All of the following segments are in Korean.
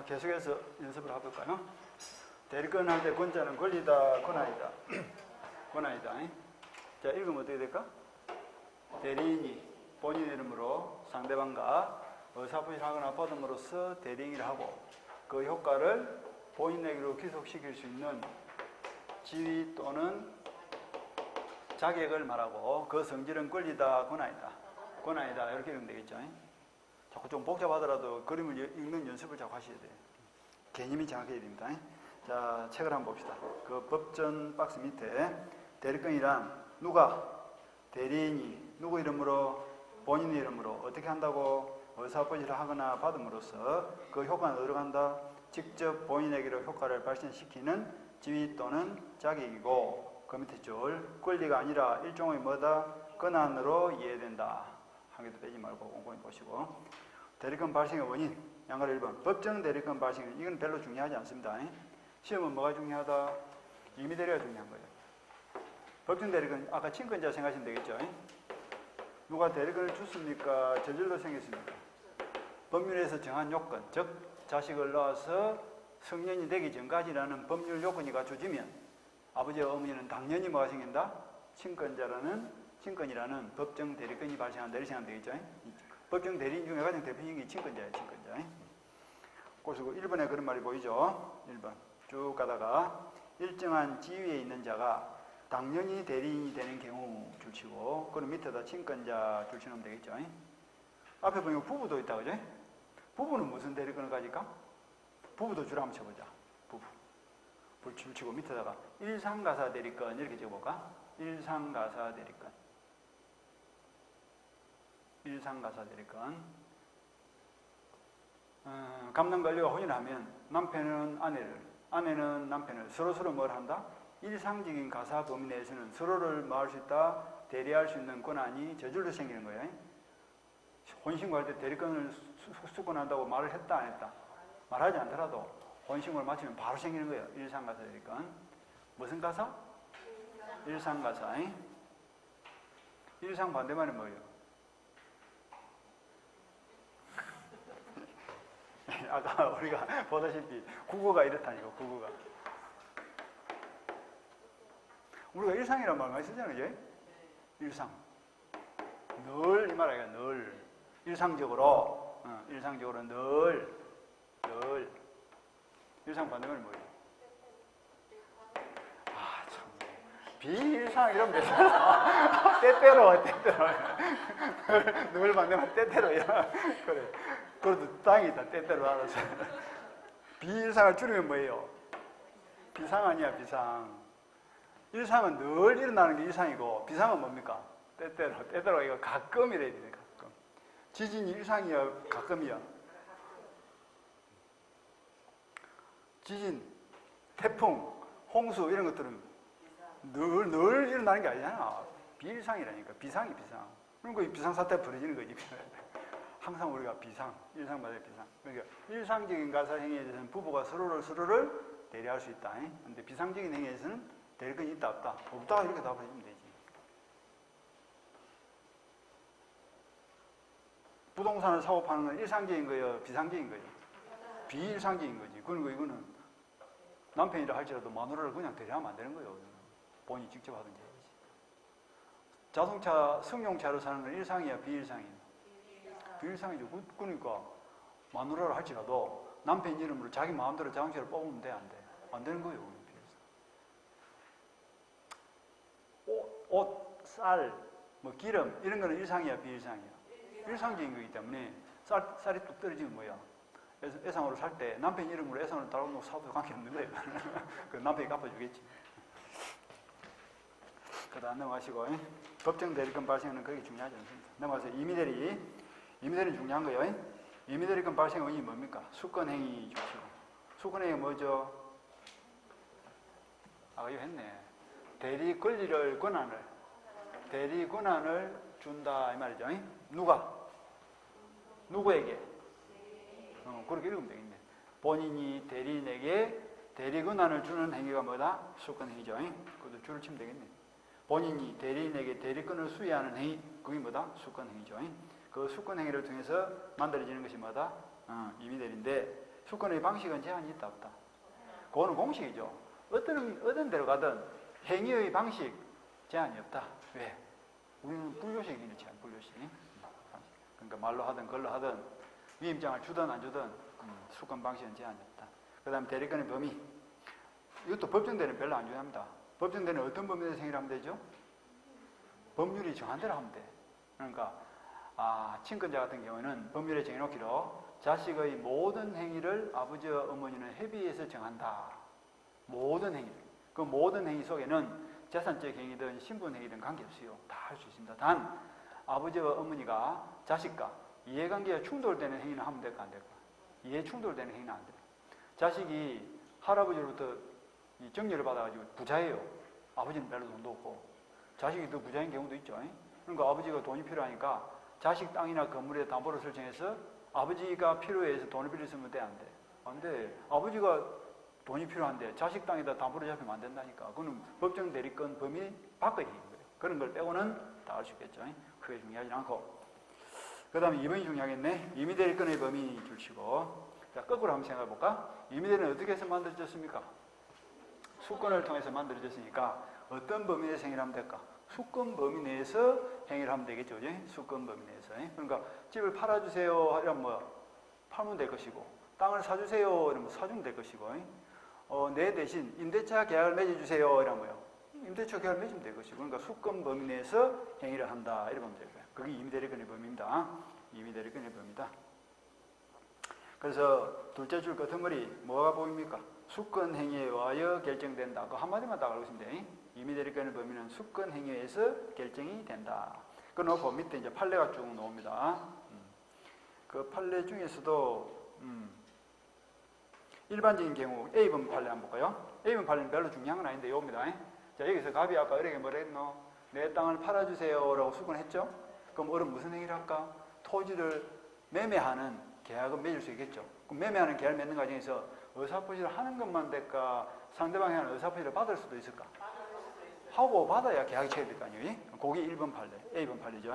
계속해서 연습을 해볼까요? 대리권 할 때 권자는 권리다, 권한이다. 권한이다. 자, 읽으면 어떻게 될까? 대리인이 본인 이름으로 상대방과 의사표시를 하거나 받음으로써 대리행위를 하고 그 효과를 본인에게로 귀속시킬 수 있는 지위 또는 자격을 말하고 그 성질은 권리다, 권한이다. 권한이다. 이렇게 읽으면 되겠죠. 자꾸 좀 복잡하더라도 그림을 읽는 연습을 자꾸 하셔야 돼요. 개념이 정확해야 됩니다. 자, 책을 한번 봅시다. 그 법전 박스 밑에 대리권이란 누가 대리인이 누구 이름으로 본인의 이름으로 어떻게 한다고 의사표시를 하거나 받음으로써 그 효과는 어디로 간다? 직접 본인에게로 효과를 발생시키는 지위 또는 자격이고 그 밑에 줄 권리가 아니라 일종의 뭐다? 권한으로 이해된다. 한 개도 빼지 말고 꼼꼼히 보시고 대리권 발생의 원인 양가로 1번 법정 대리권 발생 이건 별로 중요하지 않습니다. 시험은 뭐가 중요하다? 임의대리가 중요한 거예요. 법정 대리권 아까 친권자 생각하시면 되겠죠. 누가 대리권을 줬습니까? 저절로 생겼습니까? 법률에서 정한 요건 즉 자식을 낳아서 성년이 되기 전까지라는 법률 요건이 갖춰지면 아버지와 어머니는 당연히 뭐가 생긴다? 친권이라는 법정 대리권이 발생한다. 이렇게 생각하면 되겠죠. 법정 대리인 중에 가장 대표적인 게 친권자예요. 친권자. 그래서 1번에 그런 말이 보이죠. 1번 쭉 가다가 일정한 지위에 있는 자가 당연히 대리인이 되는 경우 줄치고 그럼 밑에다 친권자 줄치면 되겠죠. 앞에 보니까 부부도 있다. 그죠? 부부는 무슨 대리권을 가질까? 부부도 줄 한번 쳐보자. 부부. 불 줄치고 밑에다가 일상가사 대리권 이렇게 적어볼까? 일상가사 대리권. 일상가사 대리권. 감남관리와 혼인하면 남편은 아내는 남편을 서로 뭘 한다? 일상적인 가사 범위 내에서는 서로를 뭐 할 수 있다? 대리할 수 있는 권한이 저절로 생기는 거예요. 혼신고할 때 대리권을 수권한다고 말을 했다 안 했다? 말하지 않더라도 혼신고를 마치면 바로 생기는 거예요. 일상가사 대리권. 무슨 가사? 일상가사. 일상 반대말은 뭐예요? 아까 우리가 보다시피 국어가 이렇다니까. 국어가 우리가 일상이란 말 많이 쓰잖아요. 일상 늘 이 말 아니야. 늘 일상적으로 늘 일상 반대말이 뭐예요? 참 비일상 이러면 되잖아. 때때로 늘 반대말 때때로야. 그래. 그래도 땅이다. 때때로 알아서. 비일상을 줄이면 뭐예요? 비상 아니야. 비상. 일상은 늘 일어나는 게 일상이고 비상은 뭡니까? 때때로 이거 가끔이래야 돼. 가끔. 지진이 일상이야 가끔이야? 지진, 태풍, 홍수 이런 것들은 늘 일어나는 게 아니잖아. 비일상이라니까. 비상이 비상. 그러니까 이 비상사태가 벌어지는 거지. 항상 우리가 비상, 일상마다 비상. 그러니까 일상적인 가사 행위에 대해서는 부부가 서로를 대리할 수 있다. 근데 비상적인 행위에서는 대리권이 있다 없다? 없다 이렇게 답해주면 되지. 부동산을 사고 파는 건 일상적인 거예요? 비상적인 거예요? 비일상적인 거지. 그러니까 이거는 남편이라 할지라도 마누라를 그냥 대리하면 안 되는 거예요. 본인이 직접 하든지 해야지. 자동차, 승용차로 사는 건 일상이야 비일상이야? 비일상이죠. 그러니까 마누라를 할지라도 남편 이름으로 자기 마음대로 자동차를 뽑으면 돼? 안 돼? 안 되는 거예요. 옷, 쌀, 기름 이런 거는 일상이야 비일상이야? 일상적인 거기 때문에 쌀이 뚝 떨어지면 뭐야? 애상으로 살 때 남편 이름으로 애상으로 달아놓고 사도 관계없는 거예요. 그 남편이 갚아주겠지. 그다음 넘어가시고 법정 대리권 발생은 그렇게 중요하지 않습니다. 넘어가서 임의대리는 중요한 거예요. 임의대리권 발생의 원인이 뭡니까? 수권행위 조치고. 수권행위가 뭐죠? 이거 했네. 대리 권리를 대리 권한을 준다 이 말이죠. 누가? 누구에게? 그렇게 읽으면 되겠네. 본인이 대리인에게 대리 권한을 주는 행위가 뭐다? 수권행위죠. 그것도 줄을 치면 되겠네. 본인이 대리인에게 대리권을 수여하는 행위, 그게 뭐다? 수권행위죠. 그 수권행위를 통해서 만들어지는 것이 뭐다? 임의대리인데 수권의 방식은 제한이 있다 없다? 그거는 공식이죠. 어떤 데로 가든 행위의 방식 제한이 없다. 왜? 우리는 불교식이니 제한, 불교식. 그러니까 말로 하든 글로 하든 위임장을 주든 안 주든 수권 방식은 제한이 없다. 그 다음에 대리권의 범위. 이것도 법정대는 별로 안 중요합니다. 법정대는 어떤 범위에서 행위를 하면 되죠? 법률이 정한 대로 하면 돼. 그러니까 친권자 같은 경우는 법률에 정해놓기로 자식의 모든 행위를 아버지와 어머니는 협의해서 정한다. 모든 행위. 그 모든 행위 속에는 재산적 행위든 신분 행위든 관계없어요. 다 할 수 있습니다. 단 아버지와 어머니가 자식과 이해관계가 충돌되는 행위는 하면 될까 안 될까? 이해 충돌되는 행위는 안 돼. 자식이 할아버지로부터 이 정리를 받아가지고 부자예요. 아버지는 별로 돈도 없고 자식이 더 부자인 경우도 있죠. 그러니까 아버지가 돈이 필요하니까 자식 땅이나 건물에 담보를 설정해서 아버지가 필요해서 돈을 빌려 쓰면 돼, 안 돼? 안 돼. 아버지가 돈이 필요한데 자식 땅에다 담보를 잡히면 안 된다니까. 그거는 법정 대리권 범위 밖의 행위인 거예요. 그런 걸 빼고는 다 알 수 있겠죠. 크게 중요하지 않고. 그 다음에 2번이 중요하겠네. 임의대리권의 범위 줄치고. 자, 거꾸로 한번 생각해 볼까? 임의대리는 어떻게 해서 만들어졌습니까? 수권을 통해서 만들어졌으니까 어떤 범위 내에서 행위를 하면 될까? 수권 범위 내에서 행위를 하면 되겠죠. 그지? 수권 범위 내에서. 그러니까 집을 팔아주세요 하려면 뭐 팔면 될 것이고, 땅을 사주세요 이러면 사주면 될 것이고, 내 대신 임대차 계약을 맺어주세요 이러면 뭐요? 임대차 계약을 맺으면 될 것이고, 그러니까 수권 범위 내에서 행위를 한다 이러면 될 거예요. 그게 임의대리권의 범위입니다. 임의대리권의 범위다. 그래서 둘째 줄 끝머리 뭐가 보입니까? 수권 행위에 의하여 결정된다. 그 한마디만 딱 알고 있으면 돼. 임의대리권의 범위는 수권 행위에서 결정이 된다. 그 놓고 밑에 이제 판례가 쭉 나옵니다. 그 판례 중에서도 일반적인 경우 A번 판례 한번 볼까요? A번 판례는 별로 중요한 건 아닌데 요겁니다. 자, 여기서 갑이 아까 어렵게 뭐라 했노? 내 땅을 팔아주세요 라고 수권했죠? 그럼 어른 무슨 행위를 할까? 토지를 매매하는 계약은 맺을 수 있겠죠. 그럼 매매하는 계약을 맺는 과정에서 의사표시를 하는 것만 될까? 상대방이 하는 의사표시를 받을 수도 있을까? 하고 받아야 계약이 체결될 거 아니에요? 그게 1번 판례, A번 판례죠.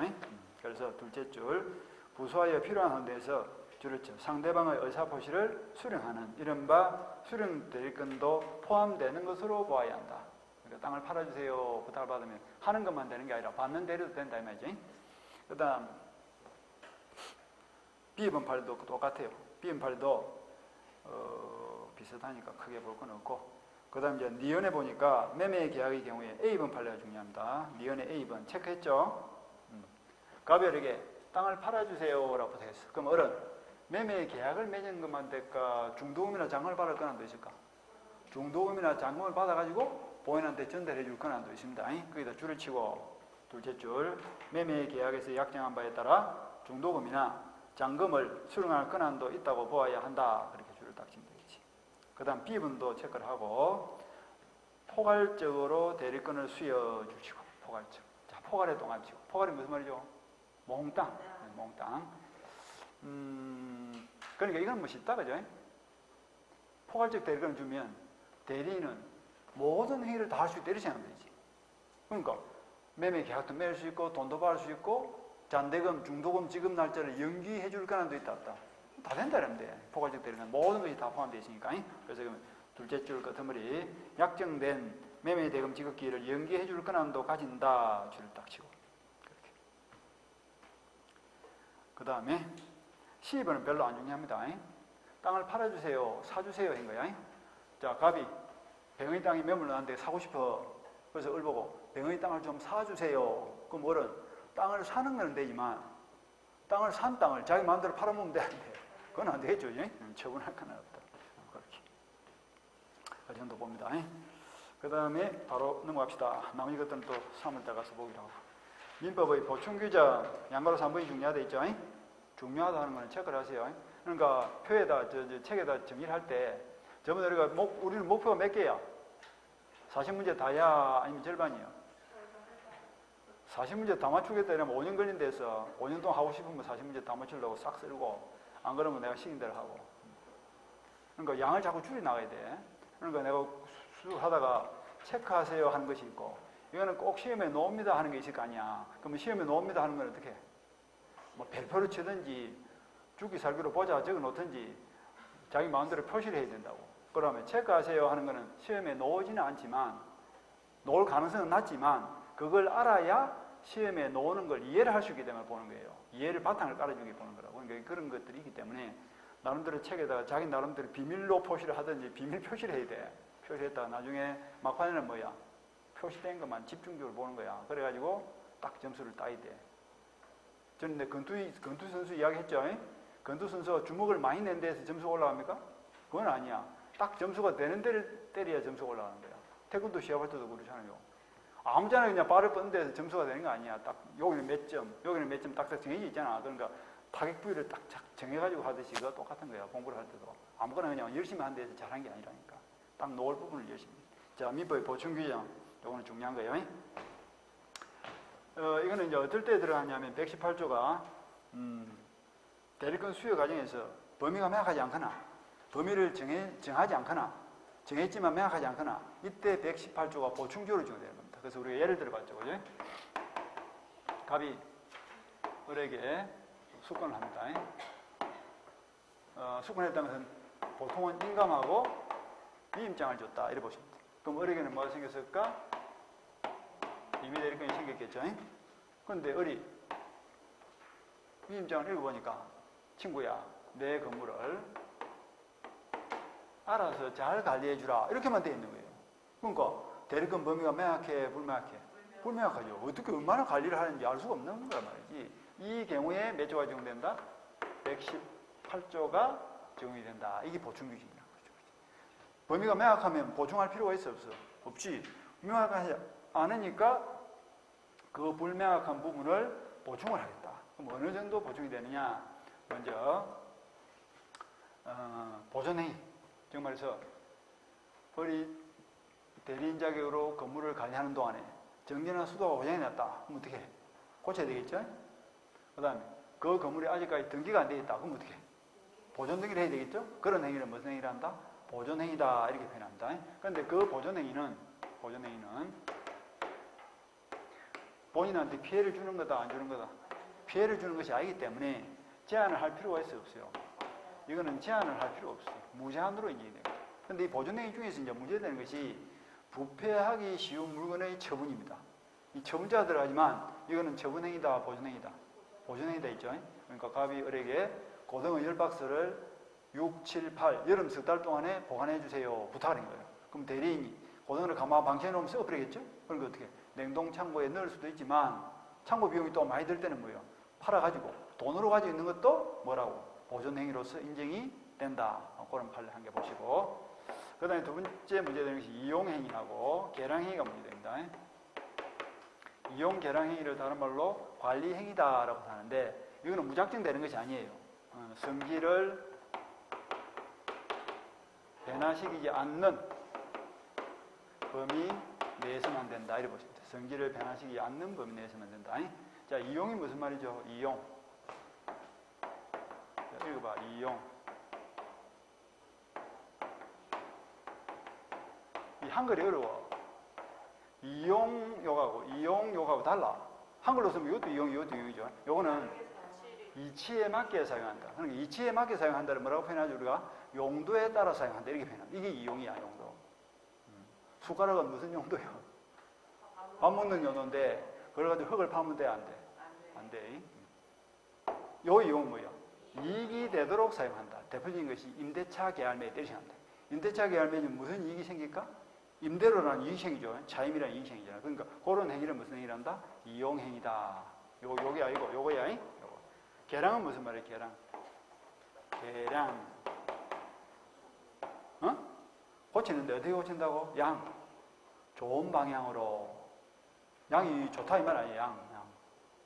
그래서 둘째 줄, 부수하여 필요한 한도에서 줄였죠. 상대방의 의사표시를 수령하는 이른바 수령대리권도 포함되는 것으로 보아야 한다. 그러니까 땅을 팔아주세요 부탁을 받으면 하는 것만 되는 게 아니라 받는 대리도 된다 이 말이지. 그 다음 B번 판례도 똑같아요. B번 판례도 비슷하니까 크게 볼 건 없고, 그 다음 이제 니은에 보니까 매매 계약의 경우에 A번 판례가 중요합니다. 니은의 A번 체크했죠? 가별에게 땅을 팔아주세요 라고 부탁했어. 그럼 어른 매매 계약을 맺은 것만 될까? 중도금이나 잔금을 받을 권한도 있을까? 중도금이나 잔금을 받아가지고 본인한테 전달해 줄 권한도 있습니다. 거기다 줄을 치고 둘째 줄, 매매 계약에서 약정한 바에 따라 중도금이나 잔금을 수령할 권한도 있다고 보아야 한다. 그렇게 줄을 딱 치면 되겠지. 그 다음 B번도 체크를 하고 포괄적으로 대리권을 수여 주시고, 포괄적. 자, 포괄의 동안치고. 포괄이 무슨 말이죠? 몽땅. 몽땅. 그러니까 이건 뭐 쉽다, 그죠? 포괄적 대리권을 주면 대리인은 모든 행위를 다 할 수 있다 이렇게 생각하면 되지. 그러니까 매매 계약도 맺을 수 있고 돈도 받을 수 있고 잔대금, 중도금 지급 날짜를 연기해 줄 권한도 있다 없다. 다 된다 이러면 돼. 포괄적 대리는 모든 것이 다 포함되어 있으니까. 그래서 둘째 줄 끝머리 약정된 매매 대금 지급 기일을 연기해 줄 권한도 가진다. 줄을 딱 치고. 그렇게. 그 다음에 C번은 별로 안 중요합니다. 땅을 팔아주세요, 사주세요 한 거야. 자, 갑이 병의 땅이 매물나는데 사고 싶어. 그래서 을 보고 병의 땅을 좀 사주세요. 그럼 어른 땅을 사는 건 되지만 땅을 산 땅을 자기 마음대로 팔아먹으면 돼. 그건 안 되겠죠. 처분할 건 없다. 그렇게. 그 정도 봅니다. 그 다음에 바로 넘어갑시다. 나머지 것들은 또 3월달 가서 보기로 하고. 민법의 보충규정, 양가로 3번이 중요하다 있죠. 중요하다 하는 거는 체크를 하세요. 그러니까 표에다, 책에다 정의를 할 때, 저번에 우리는 목표가 몇 개야? 40문제 다야? 아니면 절반이요? 40문제 다 맞추겠다 이러면 5년 걸린다 해서 5년 동안 하고 싶으면 40문제 다 맞추려고 싹 쓸고, 안 그러면 내가 시킨 대로 하고. 그러니까 양을 자꾸 줄여 나가야 돼. 그러니까 내가 수술하다가 체크하세요 하는 것이 있고, 이거는 꼭 시험에 놓습니다 하는 게 있을 거 아니야. 그러면 시험에 놓습니다 하는 건 어떻게 해? 뭐 별표를 치든지 죽기 살기로 보자 적어 놓든지 자기 마음대로 표시를 해야 된다고. 그러면 체크하세요 하는 거는 시험에 나오지는 않지만, 나올 가능성은 낮지만 그걸 알아야 시험에 나오는 걸 이해를 할 수 있기 때문에 보는 거예요. 이해를 바탕을 깔아주기 보는 거라고. 그러니까 그런 것들이 있기 때문에 나름대로 책에다가 자기 나름대로 비밀로 표시를 하든지 비밀 표시를 해야 돼. 표시했다가 나중에 막판에는 뭐야? 표시된 것만 집중적으로 보는 거야. 그래가지고 딱 점수를 따야 돼. 저는 근데 건투 선수 이야기 했죠. 건투 선수가 주먹을 많이 낸 데에서 점수가 올라갑니까? 그건 아니야. 딱 점수가 되는 데를 때려야 점수가 올라가는 거야. 태권도 시합할 때도 그렇잖아요. 아무잖아 그냥 발을 뻗는 데서 점수가 되는 거 아니야. 딱 여기는 몇 점, 여기는 몇 점 딱딱 정해져 있잖아. 그러니까 타격 부위를 딱 정해가지고 하듯이 그거 똑같은 거야. 공부를 할 때도. 아무거나 그냥 열심히 한 데서 잘한 게 아니라니까. 딱 놓을 부분을 열심히. 자, 민법의 보충 규정. 이거는 중요한 거예요. 이거는 이제 어떨 때 들어가냐면 118조가 대리권 수여 과정에서 범위가 명확하지 않거나 범위를 정하지 않거나 정했지만 명확하지 않거나 이때 118조가 보충조를 주게 되는 겁니다. 그래서 우리가 예를 들어봤죠. 그죠? 갑이 을에게 수권을 합니다. 수권했다는 것은 보통은 인감하고 위임장을 줬다. 이래 보시면 돼요. 그럼 을에게는 뭐가 생겼을까? 임의대리권이 생겼겠죠. 그런데 을이 위임장을 읽어보니까 친구야, 내 건물을 알아서 잘 관리해주라. 이렇게만 돼 있는 거예요. 그러니까 대리권 범위가 명확해, 불명확해? 불명확하죠. 어떻게 얼마나 관리를 하는지 알 수가 없는 거란 말이지. 이 경우에 몇 조가 적용된다? 118조가 적용이 된다. 이게 보충규칙이라는 거죠. 범위가 명확하면 보충할 필요가 있어, 없어? 없지. 명확하지 않으니까 그 불명확한 부분을 보충을 하겠다. 그럼 어느 정도 보충이 되느냐? 먼저 보존행위. 즉 말해서 을이 대리인 자격으로 건물을 관리하는 동안에 정전이나 수도가 고장이 났다. 그럼 어떻게 해? 고쳐야 되겠죠? 그 다음에 그 건물이 아직까지 등기가 안 되어 있다. 그럼 어떻게 해? 보존 등기를 해야 되겠죠? 그런 행위를 무슨 행위를 한다? 보존행위다. 이렇게 표현합니다. 그런데 그 보존행위는 본인한테 피해를 주는 거다, 안 주는 거다? 피해를 주는 것이 아니기 때문에 제한을 할 필요가 있어요, 없어요? 이거는 제한을 할 필요 없어요. 무제한으로 인정이 됩니다. 그런데 이 보존행위 중에서 이제 문제되는 것이 부패하기 쉬운 물건의 처분입니다. 이 처분자가 들어가지만 이거는 처분행위다, 보존행위다? 보존행위다 있죠? 그러니까 갑이 을에게 고등어 10박스를 6, 7, 8 여름 석 달 동안에 보관해 주세요. 부탁하는 거예요. 그럼 대리인이 고등어를 가만 방치해 놓으면 썩어버리겠죠? 그러니까 어떻게? 냉동 창고에 넣을 수도 있지만 창고 비용이 또 많이 들 때는 뭐예요? 팔아가지고 돈으로 가지고 있는 것도 뭐라고? 보존행위로서 인정이 된다. 그런 판례 한 개 보시고, 그 다음에 두 번째 문제되는 것이 이용행위하고 계량행위가 문제됩니다. 이용 계량행위를 다른 말로 관리행위다라고 하는데 이거는 무작정 되는 것이 아니에요. 성질을 변화시키지 않는 범위 내에서만 된다. 이렇게 보시면 돼요. 성질을 변화시키지 않는 범위 내에서만 된다. 자, 이용이 무슨 말이죠? 이용. 자, 읽어봐. 이용. 이 한글이 어려워. 이용욕하고 달라. 한글로 쓰면 이것도 이용이죠. 요거는 이치에 맞게 사용한다. 그러니까 이치에 맞게 사용한다를 뭐라고 표현하죠? 우리가 용도에 따라 사용한다. 이렇게 표현합니다. 이게 이용이야, 용도. 숟가락은 무슨 용도예요? 밥 먹는 용도인데 그걸 가지고 흙을 파면 돼, 안 돼? 안 돼. 요 이용은 뭐예요? 이익이 되도록 사용한다. 대표적인 것이 임대차 계약매에 때리셔한다. 임대차 계약매는 무슨 이익이 생길까? 임대료라는 이익이 생기죠. 차임이라는 이익이 생기잖아요. 그러니까 그런 행위를 무슨 행위를 한다? 이용행위다. 요게 아니고 요거야. 요거. 계량은 무슨 말이에요? 계량. 고치는데 어떻게 고친다고? 양. 좋은 방향으로. 양이 좋다 이 말 아니에요. 양.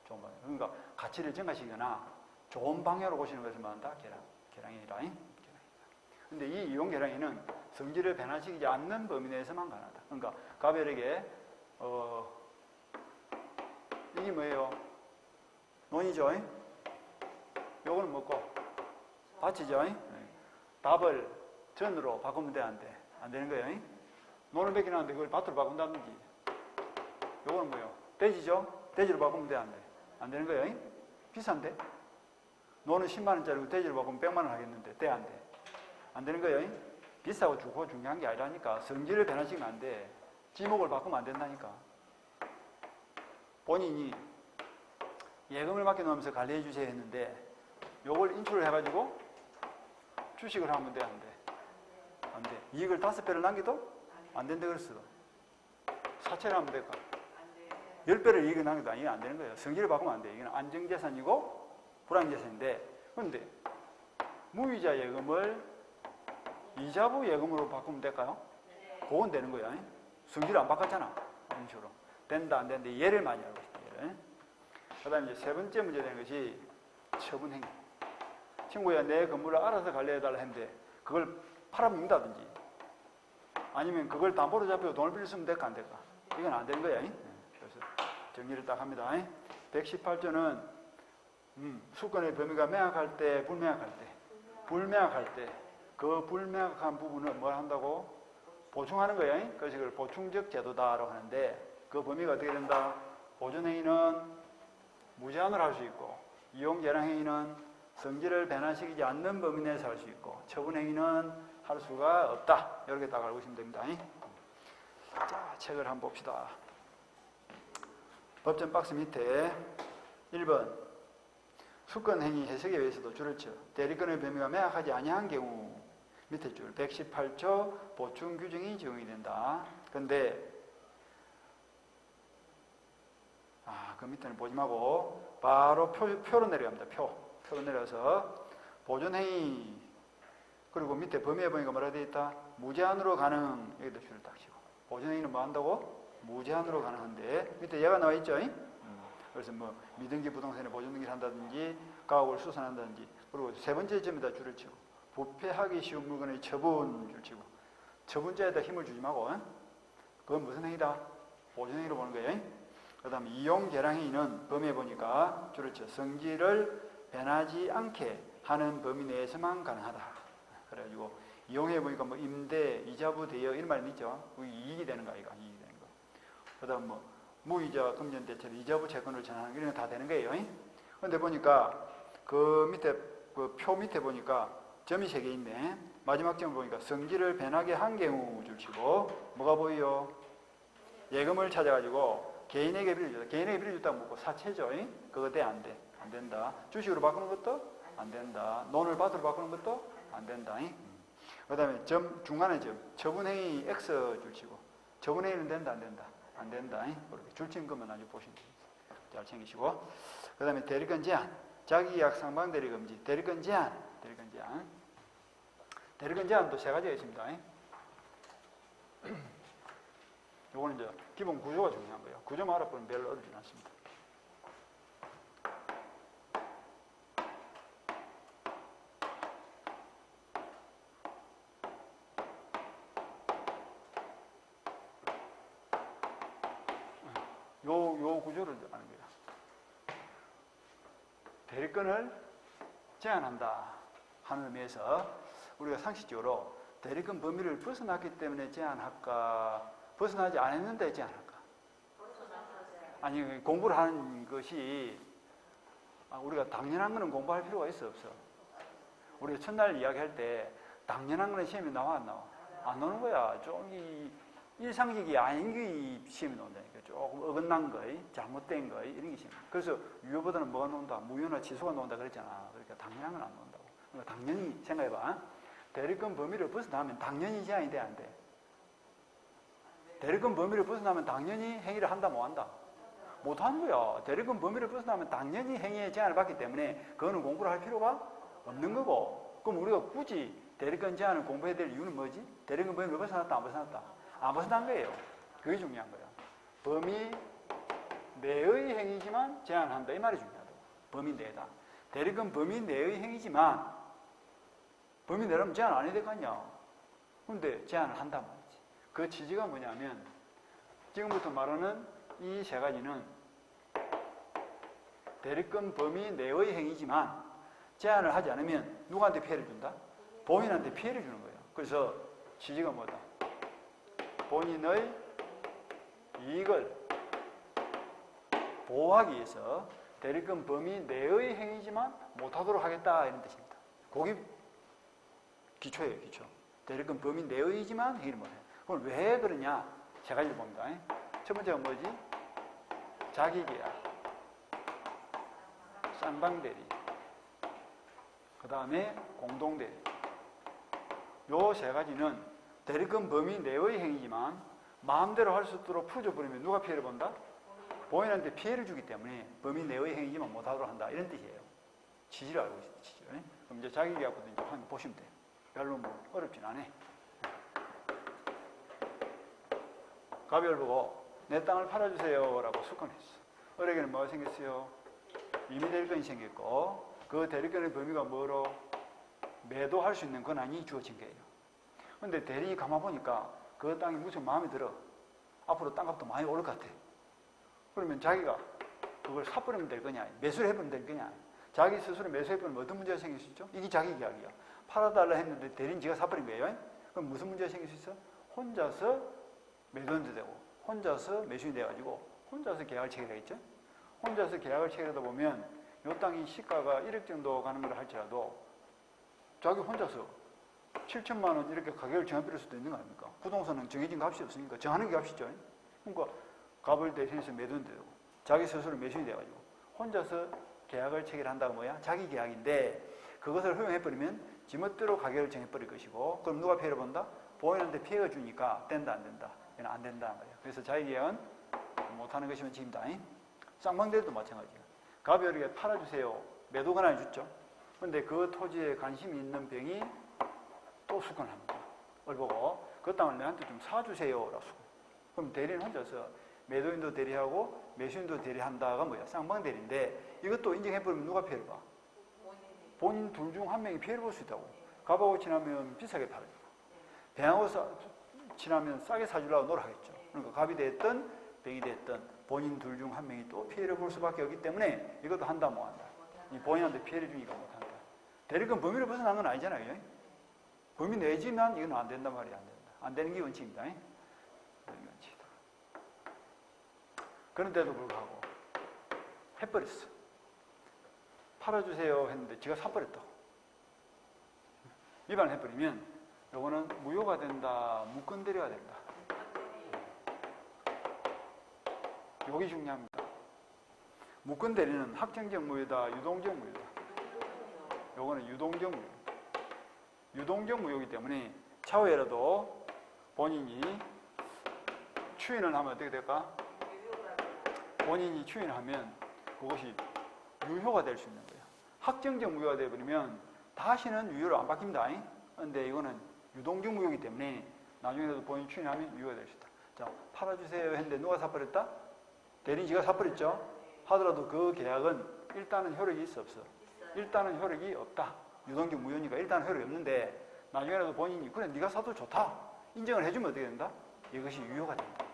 좋은 방향. 그러니까 가치를 증가시키거나 좋은 방향으로 고치는 것을 말한다. 계량이다. 근데 이 이용 계량에는 성질을 변화시키지 않는 범위 내에서만 가능하다. 그러니까 가별에게 이게 뭐예요? 논이죠. 요거는 뭐고? 밭이죠. 답을 전으로 바꾸면 돼, 안 돼? 안 되는 거예요. 논을 몇 개 나왔는데 그걸 밭으로 바꾼다든지. 요거는 뭐예요? 돼지죠? 돼지로 바꾸면 돼, 안 돼? 안 되는 거예요. 비싼데? 논은 10만 원짜리고 돼지로 바꾸면 100만 원 하겠는데 돼, 안 돼? 안 되는 거예요. 비싸고 주고 중요한 게 아니라니까. 성질을 변화시키면 안 돼. 지목을 바꾸면 안 된다니까. 본인이 예금을 맡겨놓으면서 관리해 주세요 했는데 요걸 인출을 해가지고 주식을 하면 돼, 안 돼? 안 돼. 이익을 5배를 남겨도 안 된다 그랬어. 사채를 하면 될까? 10배를 이익을 남겨도 이게 안 되는 거예요. 성질을 바꾸면 안 돼. 이건 안정재산이고 불안재산인데, 그런데 무이자 예금을 이자부 예금으로 바꾸면 될까요? 그건 되는 거야. 성질을 안 바꿨잖아. 이런 식으로. 된다, 안 된다. 예를 많이 알고 있습니다. 예를. 그 다음에 이제 세 번째 문제 되는 것이 처분행위. 친구야, 내 건물을 알아서 관리해달라 했는데, 그걸 팔아먹는다든지, 아니면 그걸 담보로 잡히고 돈을 빌렸으면 될까, 안 될까? 이건 안 되는 거야. 그래서 정리를 딱 합니다. 118조는, 수권의 범위가 명확할 때, 불명확할 때, 그 불명확한 부분을 뭘 한다고? 보충하는 거야. 그래서 그걸 보충적 제도다라고 하는데, 그 범위가 어떻게 된다? 보존행위는 무제한으로 할 수 있고, 이용계량행위는 성질을 변화시키지 않는 범위 내에서 할 수 있고, 처분행위는 할 수가 없다. 이렇게 딱 알고 있으면 됩니다. 자, 책을 한번 봅시다. 법전 박스 밑에 1번 수권행위 해석에 의해서도 줄을 쳐 대리권의 범위가 명확하지 아니한 경우 밑에 줄 118조 보충 규정이 적용이 된다. 근데 그 밑에는 보지 말고 바로 표로 내려갑니다. 표로 내려서 보존행위 그리고 밑에 범위에 보니까 뭐라 되어 있다? 무제한으로 가능. 여기다 줄을 딱 치고 보존행위는 뭐 한다고? 무제한으로 가능한데 밑에 얘가 나와 있죠? 그래서 뭐 미등기 부동산에 보존등기를 한다든지 가옥을 수선한다든지 그리고 세 번째 점에다 줄을 치고 부패하기 쉬운 물건의 처분 줄 치고 처분자에다 힘을 주지 말고 그건 무슨 행위다? 보존행위로 보는 거예요. 그 다음에 이용계량행위는 범위에 보니까 줄을 쳐 성질을 변하지 않게 하는 범위 내에서만 가능하다. 그래가지고 이용해 보니까 뭐 임대, 이자부 대여 이런 말이 있죠. 이익이 되는 거 아이가 이익이 되는 거. 그다음 뭐 무이자 금전 대체로 이자부 채권을 전환하는 이런 거 다 되는 거예요. 그런데 보니까 그 밑에 그 표 밑에 보니까 점이 3개 있네. 마지막 점을 보니까 성질을 변하게 한 경우 줄치고 뭐가 보여? 예금을 찾아가지고 개인에게 빌려줬다. 개인에게 빌려줬다고 묻고 사채죠. 그거 돼? 안 돼? 안 된다. 주식으로 바꾸는 것도 안 된다. 논을 밭으로 바꾸는 것도 안 된다. 그 다음에 중간에 처분행위 X 줄치고 처분행위는 된다 안 된다? 안 된다. 그렇게 줄친 것만 아주 보시면 됩니다. 잘 챙기시고 그 다음에 대리권 제한 자기계약 상방 대리 금지 대리권 제한 대리권 제한도 3가지가 있습니다. 요거는 이제 기본 구조가 중요한 거예요. 구조만 알아보면 별로 어렵진 않습니다. 요 구조를 아는 거예요. 대리권을 제한한다 하는 의미에서 우리가 상식적으로 대리권 범위를 벗어났기 때문에 제한할까? 벗어나지 않았는데 제한할까? 아니 공부를 하는 것이 우리가 당연한 거는 공부할 필요가 있어 없어? 우리가 첫날 이야기할 때 당연한 거는 시험에 나와 안 나와? 안 나오는 거야. 좀 일상적이 아닌 게 시험에 나온다니까. 조금 어긋난 거, 잘못된 거 이런 게 시험. 그래서 유효보다는 뭐가 나온다? 무효나 취소가 나온다 그랬잖아. 그러니까 당연한 건 안 나온다고. 그러니까 당연히 생각해봐. 대리권 범위를 벗어나면 당연히 제한이 돼 안 돼? 대리권 범위를 벗어나면 당연히 행위를 한다 못 한다? 못 하는 거야. 대리권 범위를 벗어나면 당연히 행위에 제한을 받기 때문에 그거는 공부를 할 필요가 없는 거고. 그럼 우리가 굳이 대리권 제한을 공부해야 될 이유는 뭐지? 대리권 범위를 벗어났다 안 벗어났다? 안 벗어난 거예요. 그게 중요한 거야. 범위 내의 행위지만 제한한다 이 말이 중요하다고. 범위 내다. 대리권 범위 내의 행위지만 범위 내라면 제한 안 해야 될 거 아니야. 그런데 제한을 한단 말이지. 그 취지가 뭐냐면 지금부터 말하는 이 3가지는 대리권 범위 내의 행위지만 제한을 하지 않으면 누구한테 피해를 준다? 본인한테 피해를 주는 거예요. 그래서 취지가 뭐다? 본인의 이익을 보호하기 위해서 대리권 범위 내의 행위지만 못하도록 하겠다 이런 뜻입니다. 그게 기초예요, 기초. 대리권 범위 내의지만 행위를 못해요. 그럼 왜 그러냐? 세 가지를 봅니다. 첫 번째가 뭐지? 자기계약, 쌍방대리, 그 다음에 공동대리. 요 세 가지는 대리권 범위 내의 행위지만 마음대로 할 수 있도록 풀어줘버리면 누가 피해를 본다? 본인한테 피해를 주기 때문에 범위 내의 행위지만 못하도록 한다. 이런 뜻이에요. 취지를 알고 있어요. 취지를. 그럼 이제 자기계약부터 이제 한번 보시면 돼요. 별로 뭐 어렵진 않아. 갑을 보고 내 땅을 팔아주세요 라고 수건했어. 을에게는 뭐가 생겼어요? 임의 대리권이 생겼고 그 대리권의 범위가 뭐로? 매도할 수 있는 권한이 주어진 거예요. 근데 대리인이 가만 보니까 그 땅이 무척 마음에 들어. 앞으로 땅값도 많이 오를 것 같아. 그러면 자기가 그걸 사버리면 될 거냐? 매수를 해버리면 될 거냐? 자기 스스로 매수해버리면 어떤 문제가 생길 수 있죠? 이게 자기 계약이야. 팔아달라 했는데 대리인 지가 사버린 거예요. 그럼 무슨 문제가 생길 수 있어? 혼자서 매도인도 되고 혼자서 매수인이 돼가지고 혼자서 계약을 체결하겠죠? 혼자서 계약을 체결하다 보면 이 땅이 시가가 1억 정도 가는 걸 할지라도 자기 혼자서 7천만 원 이렇게 가격을 정해버릴 수도 있는 거 아닙니까? 부동산은 정해진 값이 없으니까 정하는 게 값이죠. 그러니까 값을 대신해서 매도인도 되고 자기 스스로 매수인이 돼가지고 혼자서 계약을 체결한다가 뭐야? 자기 계약인데 그것을 허용해버리면 지멋대로 가격을 정해버릴 것이고 그럼 누가 피해를 본다? 본인한테 피해가 주니까 된다 안 된다? 이건 안 된다 말이야. 그래서 자기 계약은 못하는 것이면 지금다. 쌍방대리도 마찬가지야. 갑이 이렇게 팔아주세요. 매도 권한을 줬죠. 그런데 그 토지에 관심이 있는 병이 또 수건을 합니다. 그걸 보고 그 땅을 내한테 좀 사주세요 라고 수건. 그럼 대리는 혼자서 매도인도 대리하고 매수인도 대리한다가 뭐야? 쌍방대리인데 이것도 인정해버리면 누가 피해를 봐? 본인 둘 중 한 명이 피해를 볼 수 있다고. 갑하고 친하면 비싸게 팔아주고 병하고 친하면 싸게 사주려고 노력하겠죠. 그러니까 갑이 됐든 병이 됐든 본인 둘 중 한 명이 또 피해를 볼 수밖에 없기 때문에 이것도 한다 뭐 한다. 이 본인한테 피해를 주니까 못한다. 대리권 범위를 벗어난 건 아니잖아요. 범위 내지만 이건 안 된단 말이야. 안 된다. 안 되는 게 원칙입니다. 원칙. 그런데도 불구하고 해버렸어. 팔아주세요 했는데 지가 사버렸다고. 위반을 해버리면 요거는 무효가 된다. 무건대리가 된다. 요게 중요합니다. 무건대리는 확정적 무효다. 유동적 무효다. 요거는 유동적 무효. 유동적 무효이기 때문에 차후에라도 본인이 추인을 하면 어떻게 될까? 본인이 추인을 하면 그것이 유효가 될 수 있는 거예요. 확정적 무효가 되어버리면 다시는 유효로 안 바뀝니다. 그런데 이거는 유동적 무효이기 때문에 나중에라도 본인이 추인하면 유효가 될 수 있다. 자, 팔아주세요 했는데 누가 사버렸다? 대리인지가 사버렸죠? 하더라도 그 계약은 일단은 효력이 있어 없어? 일단은 효력이 없다. 유동적 무효니까 일단은 효력이 없는데 나중에라도 본인이 그래 네가 사도 좋다. 인정을 해주면 어떻게 된다? 이것이 유효가 된다.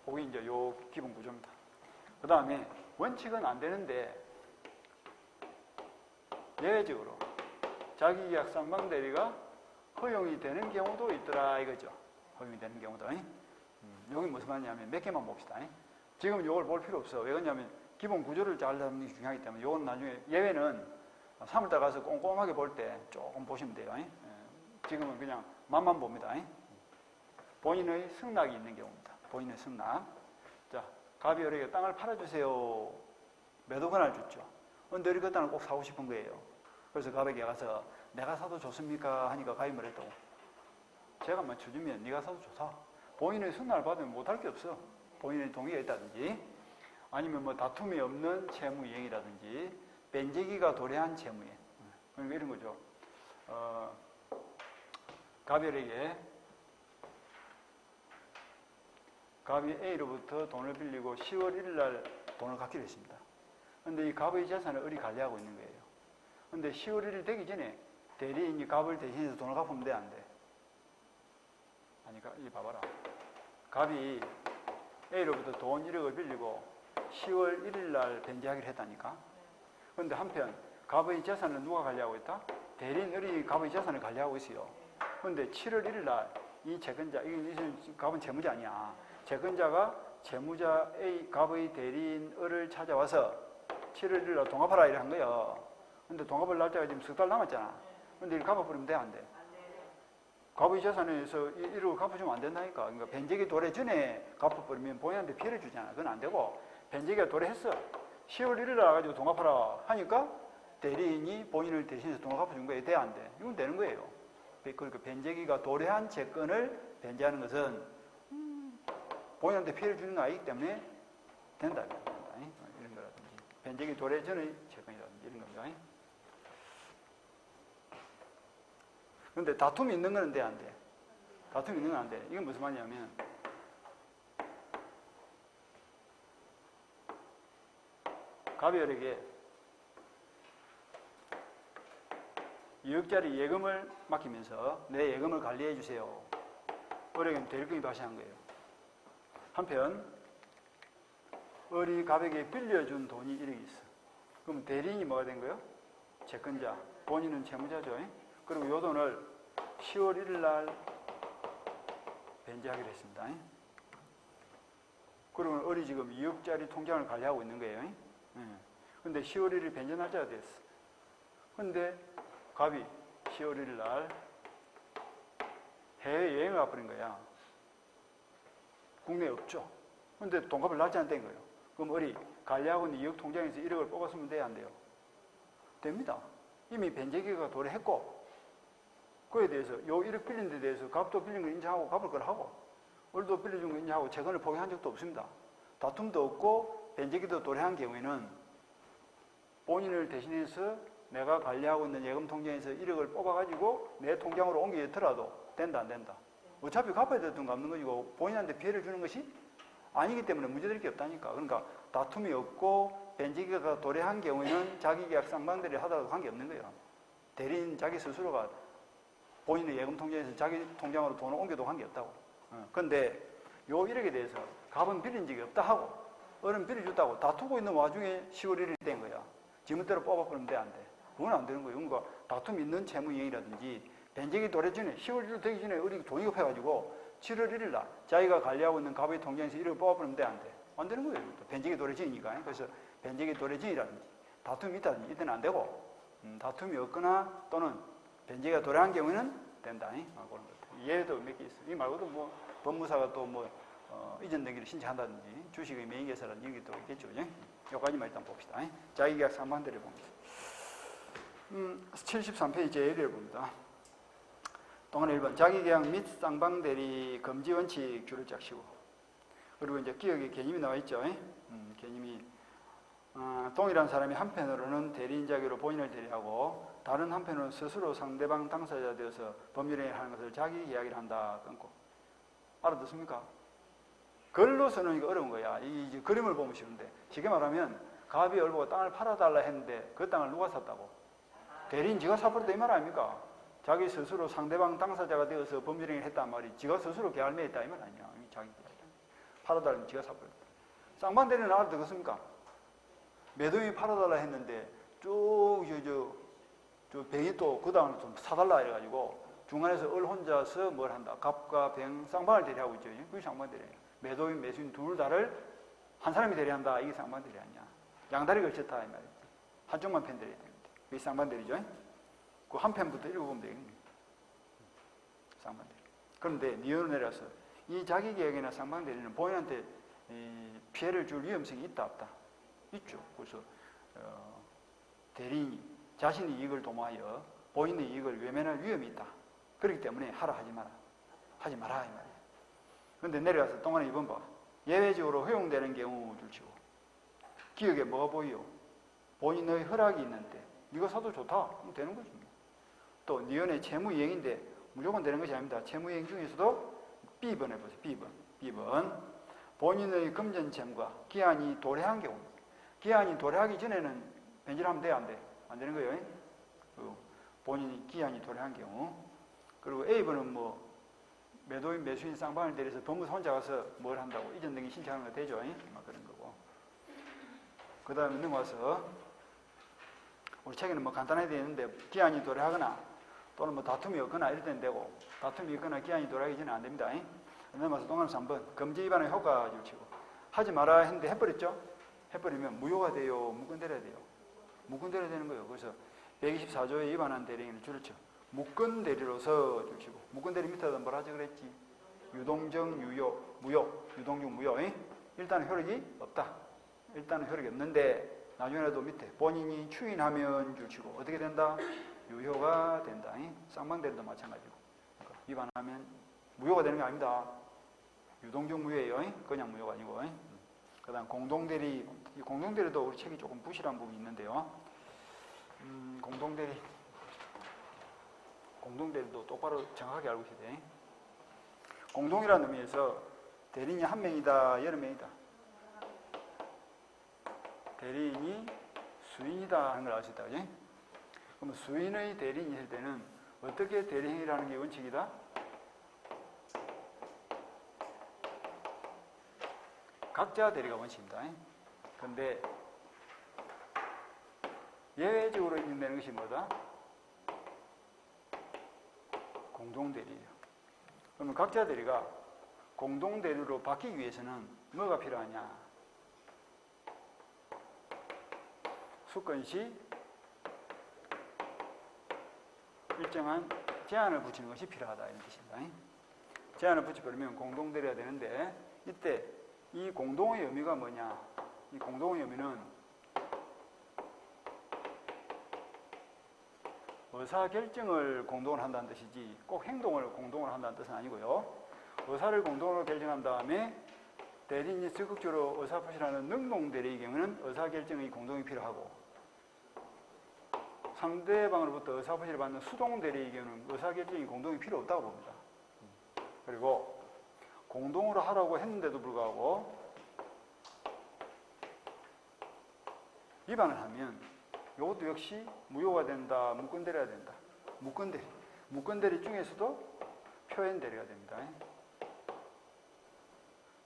그게 이제 요 기본 구조입니다. 그 다음에 원칙은 안 되는데 예외적으로 자기계약 쌍방대리가 허용이 되는 경우도 있더라 이거죠. 허용이 되는 경우도. 여기 무슨 말이냐면 몇 개만 봅시다. 지금 요걸 볼 필요 없어. 왜 그러냐면 기본 구조를 잘 잡는 게 중요하기 때문에 요건 나중에 예외는 3월달 가서 꼼꼼하게 볼 때 조금 보시면 돼요. 지금은 그냥 맛만 봅니다. 본인의 승낙이 있는 경우입니다. 본인의 승낙. 자, 갑이 을에게 땅을 팔아주세요. 매도 권한을 줬죠. 근데 그 땅을 꼭 사고 싶은 거예요. 그래서 갑에게 가서 내가 사도 좋습니까? 하니까 갑이 뭐랬다고? 제가 맞춰주면 네가 사도 좋다. 본인의 승낙을 받으면 못할 게 없어. 본인의 동의가 있다든지 아니면 뭐 다툼이 없는 채무 이행이라든지 변제기가 도래한 채무에 그러니까 이런 거죠. 갑을에게 갑이 A로부터 돈을 빌리고 10월 1일 날 돈을 갚기로 했습니다. 그런데 이 갑의 재산을 을이 관리하고 있는 거예요. 그런데 10월 1일 되기 전에 대리인이 갑을 대신해서 돈을 갚으면 돼, 안 돼? 아니, 이 봐봐라. 갑이 A로부터 돈 1억을 빌리고 10월 1일 날 변제하기로 했다니까. 그런데 한편 갑의 재산을 누가 관리하고 있다? 대리인 을이 갑의 재산을 관리하고 있어요. 그런데 7월 1일 날 이 채권자, 이 갑은 채무자 아니야. 채권자가 채무자 A 갑의 대리인 을을 찾아와서 7월 1일 날 동합하라 이래 한 거예요. 근데 동갑을 날짜가 지금 석 달 남았잖아. 근데 이걸 갚아버리면 돼, 안 돼? 갑의 재산에서 1억을 갚아주면 안 된다니까. 그러니까 변제기 도래 전에 갚아버리면 본인한테 피해를 주잖아. 그건 안 되고, 변제기가 도래했어. 10월 1일 날 가지고 돈 갚아라 하니까 대리인이 본인을 대신해서 돈 갚아준 거예요. 돼, 안 돼? 이건 되는 거예요. 그러니까 변제기가 도래한 채권을 변제하는 것은 본인한테 피해를 주는 거 아니기 때문에 된다. 이런 거라든지. 변제기 도래 전의 채권이라든지 이런 겁니다. 근데 다툼이 있는 건 돼, 안 돼? 다툼이 있는 건 안 돼. 이건 무슨 말이냐면, 갑이에게 2억짜리 예금을 맡기면서 내 예금을 관리해 주세요. 을에게는 대리금이 발생한 거예요. 한편 을이 갑에게 빌려준 돈이 1억이 있어. 그럼 대리인이 뭐가 된 거예요? 채권자. 본인은 채무자죠. 그리고 이 돈을 10월 1일 날 변제하기로 했습니다. 그리고 을이 지금 2억짜리 통장을 관리하고 있는 거예요. 근데 10월 1일 변제 날짜가 됐어. 근데 갑이 10월 1일 날 해외여행을 가버린 거야. 국내에 없죠. 근데 돈값을 날짜 안 뗀 거예요. 그럼 을이 관리하고 있는 2억 통장에서 1억을 뽑았으면 돼야 안 돼요? 됩니다. 이미 변제기가 도래했고, 그에 대해서 요 1억 빌린 데 대해서 갑도 빌린 걸 인정하고 갚을 걸 하고, 을도 빌려준 걸 인정하고 채권을 포기한 적도 없습니다. 다툼도 없고 변제기도 도래한 경우에는 본인을 대신해서 내가 관리하고 있는 예금 통장에서 1억을 뽑아가지고 내 통장으로 옮기더라도 된다, 안 된다? 어차피 갚아야 될 돈 갚는 것이고 본인한테 피해를 주는 것이 아니기 때문에 문제될 게 없다니까. 그러니까 다툼이 없고 변제기가 도래한 경우에는 자기계약 쌍방대리 하다가 관계없는 거예요. 대리인 자기 스스로가 본인의 예금 통장에서 자기 통장으로 돈을 옮겨도 관계없다고. 그런데 요 1억에 대해서 갑은 빌린 적이 없다 하고 을은 빌려줬다고 다투고 있는 와중에 10월 1일이 된 거야. 지문대로 뽑아버리면 돼, 안 돼? 그건 안 되는 거예요. 그러니까 다툼이 있는 채무이행이라든지 변제기 도래 전에 10월 1일 되기 전에 을이 돈이 급해가지고 7월 1일 날 자기가 관리하고 있는 갑의 통장에서 1억을 뽑아버리면 돼, 안 돼? 안 되는 거예요. 변제기 도래 전이니까. 그래서 변제기 도래 전이라든지 다툼이 있다든지 이때는 안 되고 다툼이 없거나 또는 변제기가 도래한 경우에는 된다. 그런 것. 예도 몇 개 있어요. 이 말고도 뭐 법무사가 또 뭐 이전 등기를 신청한다든지 주식의 매입계사라든지 이런 게 또 있겠죠. 여기까지만 일단 봅시다. 자기계약 상반대를 봅니다. 73페이지 제1을 봅니다. 동안 1번 자기계약 및 쌍방대리 금지 원칙 줄을 짝시고, 그리고 이제 기억의 개념이 나와 있죠. 개념이 동일한 사람이 한편으로는 대리인 자격으로 본인을 대리하고 다른 한편으로는 스스로 상대방 당사자 되어서 법률행위를 하는 것을 자기계약이라 한다. 끊고. 알아듣습니까? 글로 쓰는 이거 어려운 거야. 이 그림을 보면 쉬운데, 쉽게 말하면 갑이 을보고 땅을 팔아달라 했는데 그 땅을 누가 샀다고? 대리인 지가 사버렸다 이 말 아닙니까? 자기 스스로 상대방 당사자가 되어서 법률행위를 했단 말이 지가 스스로 계약을 맺었다 이 말 아니야. 자기 팔아달라면 지가 사버렸다. 쌍방대리는 알아듣겠습니까? 매도인이 팔아달라 했는데 쭉 저 병이 또 그 다음에 좀 사달라 이래가지고 중간에서 을 혼자서 뭘 한다. 갑과 병 쌍방을 대리하고 있죠. 그게 쌍방대리예요. 매도인, 매수인 둘 다를 한 사람이 대리한다. 이게 쌍방대리 아니야. 양다리 걸쳤다 이 말이지. 한쪽만 편대리해야 됩니다. 이게 쌍방대리죠. 그 한 편부터 읽어보면 되겠네. 쌍방대리. 그런데 니은을 내려서 이 자기계약이나 쌍방대리는 본인한테 피해를 줄 위험성이 있다 없다? 있죠. 그래서 대리인이 자신의 이익을 도모하여 본인의 이익을 외면할 위험이 있다. 그렇기 때문에 하라 하지 마라. 하지 마라 이 말이에요. 그런데 내려가서 동안에 2번 봐. 예외적으로 허용되는 경우 둘치고 기억에 뭐가 보이요? 본인의 허락이 있는데 네가 사도 좋다. 그럼 되는 거지. 또 니은의 채무이행인데 무조건 되는 것이 아닙니다. 채무이행 중에서도 B번 해보세요. B번 본인의 금전 채무가 기한이 도래한 경우, 기한이 도래하기 전에는 변제를 하면 돼, 안 돼? 안 되는 거예요. 본인이 기한이 도래한 경우. 그리고 A번은 뭐 매도인, 매수인 쌍방을 대리해서 법무사 혼자 가서 뭘 한다고 이전 등기 신청하는 거 되죠. 그런 거고. 그 다음에 넘어와서 우리 책에는 뭐 간단하게 되어 있는데 기한이 도래하거나 또는 뭐 다툼이 없거나 이럴 때는 되고 다툼이 있거나 기한이 도래하기 전에 안 됩니다. 넘어와서 동그라미 3번 금지 위반의 효과를 치고 하지 마라 했는데 해버렸죠? 해버리면 무효가 돼요? 무건대려야 돼요? 무건대려야 되는 거예요. 그래서 124조에 위반한 대리인을 줄였죠. 무권 대리로서 줄치고, 무권 대리 밑에다 뭐라 하지 그랬지? 유동적 유효, 무효, 유동적 무효. 일단은 효력이 없다. 일단은 효력이 없는데 나중에라도 밑에 본인이 추인하면 줄치고 어떻게 된다? 유효가 된다. 쌍방 대리도 마찬가지고. 그러니까 위반하면 무효가 되는 게 아닙니다. 유동적 무효예요. 그냥 무효가 아니고. 그 다음 공동대리. 이 공동대리도 우리 책이 조금 부실한 부분이 있는데요. 공동대리도 똑바로 정확하게 알고 있어야 돼. 공동이라는 의미에서 대리인이 한 명이다, 여러 명이다. 대리인이 수인이다 하는 걸 알 수 있다. 그지? 그럼 수인의 대리인이 있을 때는 어떻게 대리행위라는 게 원칙이다? 각자 대리가 원칙입니다. 그런데 예외적으로 인정되는 것이 뭐다? 공동대리예요. 그러면 각자 대리가 공동대리로 바뀌기 위해서는 뭐가 필요하냐? 수권시 일정한 제한을 붙이는 것이 필요하다 이런 뜻입니다. 제한을 붙여버리면 공동대리가 되는데 이때 이 공동의 의미가 뭐냐? 이 공동의 의미는 의사결정을 공동으로 한다는 뜻이지 꼭 행동을 공동으로 한다는 뜻은 아니고요. 의사를 공동으로 결정한 다음에 대리인이 적극적으로 의사표시를 능동대리의 경우는 의사결정의 공동이 필요하고 상대방으로부터 의사표시를 받는 수동대리의 경우는 의사결정의 공동이 필요 없다고 봅니다. 그리고 공동으로 하라고 했는데도 불구하고 위반을 하면 이것도 역시 무효가 된다, 무권대리가 된다. 무권대리 중에서도 표현대리가 됩니다.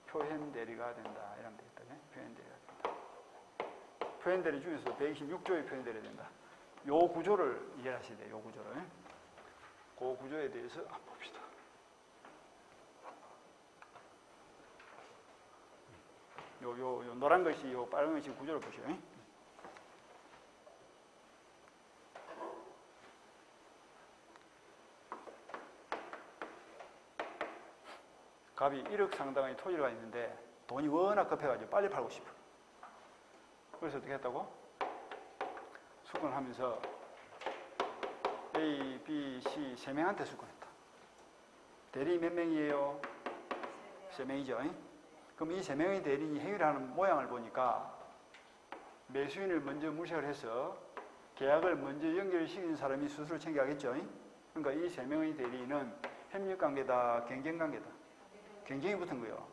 표현대리가 된다. 이러면 되겠다. 표현대리가 된다. 표현대리 중에서도 126조의 표현대리가 된다. 요 구조를 이해하셔야 돼요. 요 구조를. 그 구조에 대해서 한번 봅시다. 요 노란 것이 요 빨간 것이 구조를 보시오. 갑이 1억 상당의 토지가 있는데 돈이 워낙 급해가지고 빨리 팔고 싶어. 그래서 어떻게 했다고? 수권을 하면서 A, B, C 3명한테 수권했다. 대리인 몇 명이에요? 3명이죠. 그럼 이 3명의 대리인이 행위를 하는 모양을 보니까 매수인을 먼저 물색을 해서 계약을 먼저 연결시키는 사람이 수수료를 챙겨야겠죠. 그러니까 이 3명의 대리인은 협력관계다, 경쟁관계다. 경쟁이 붙은 거예요.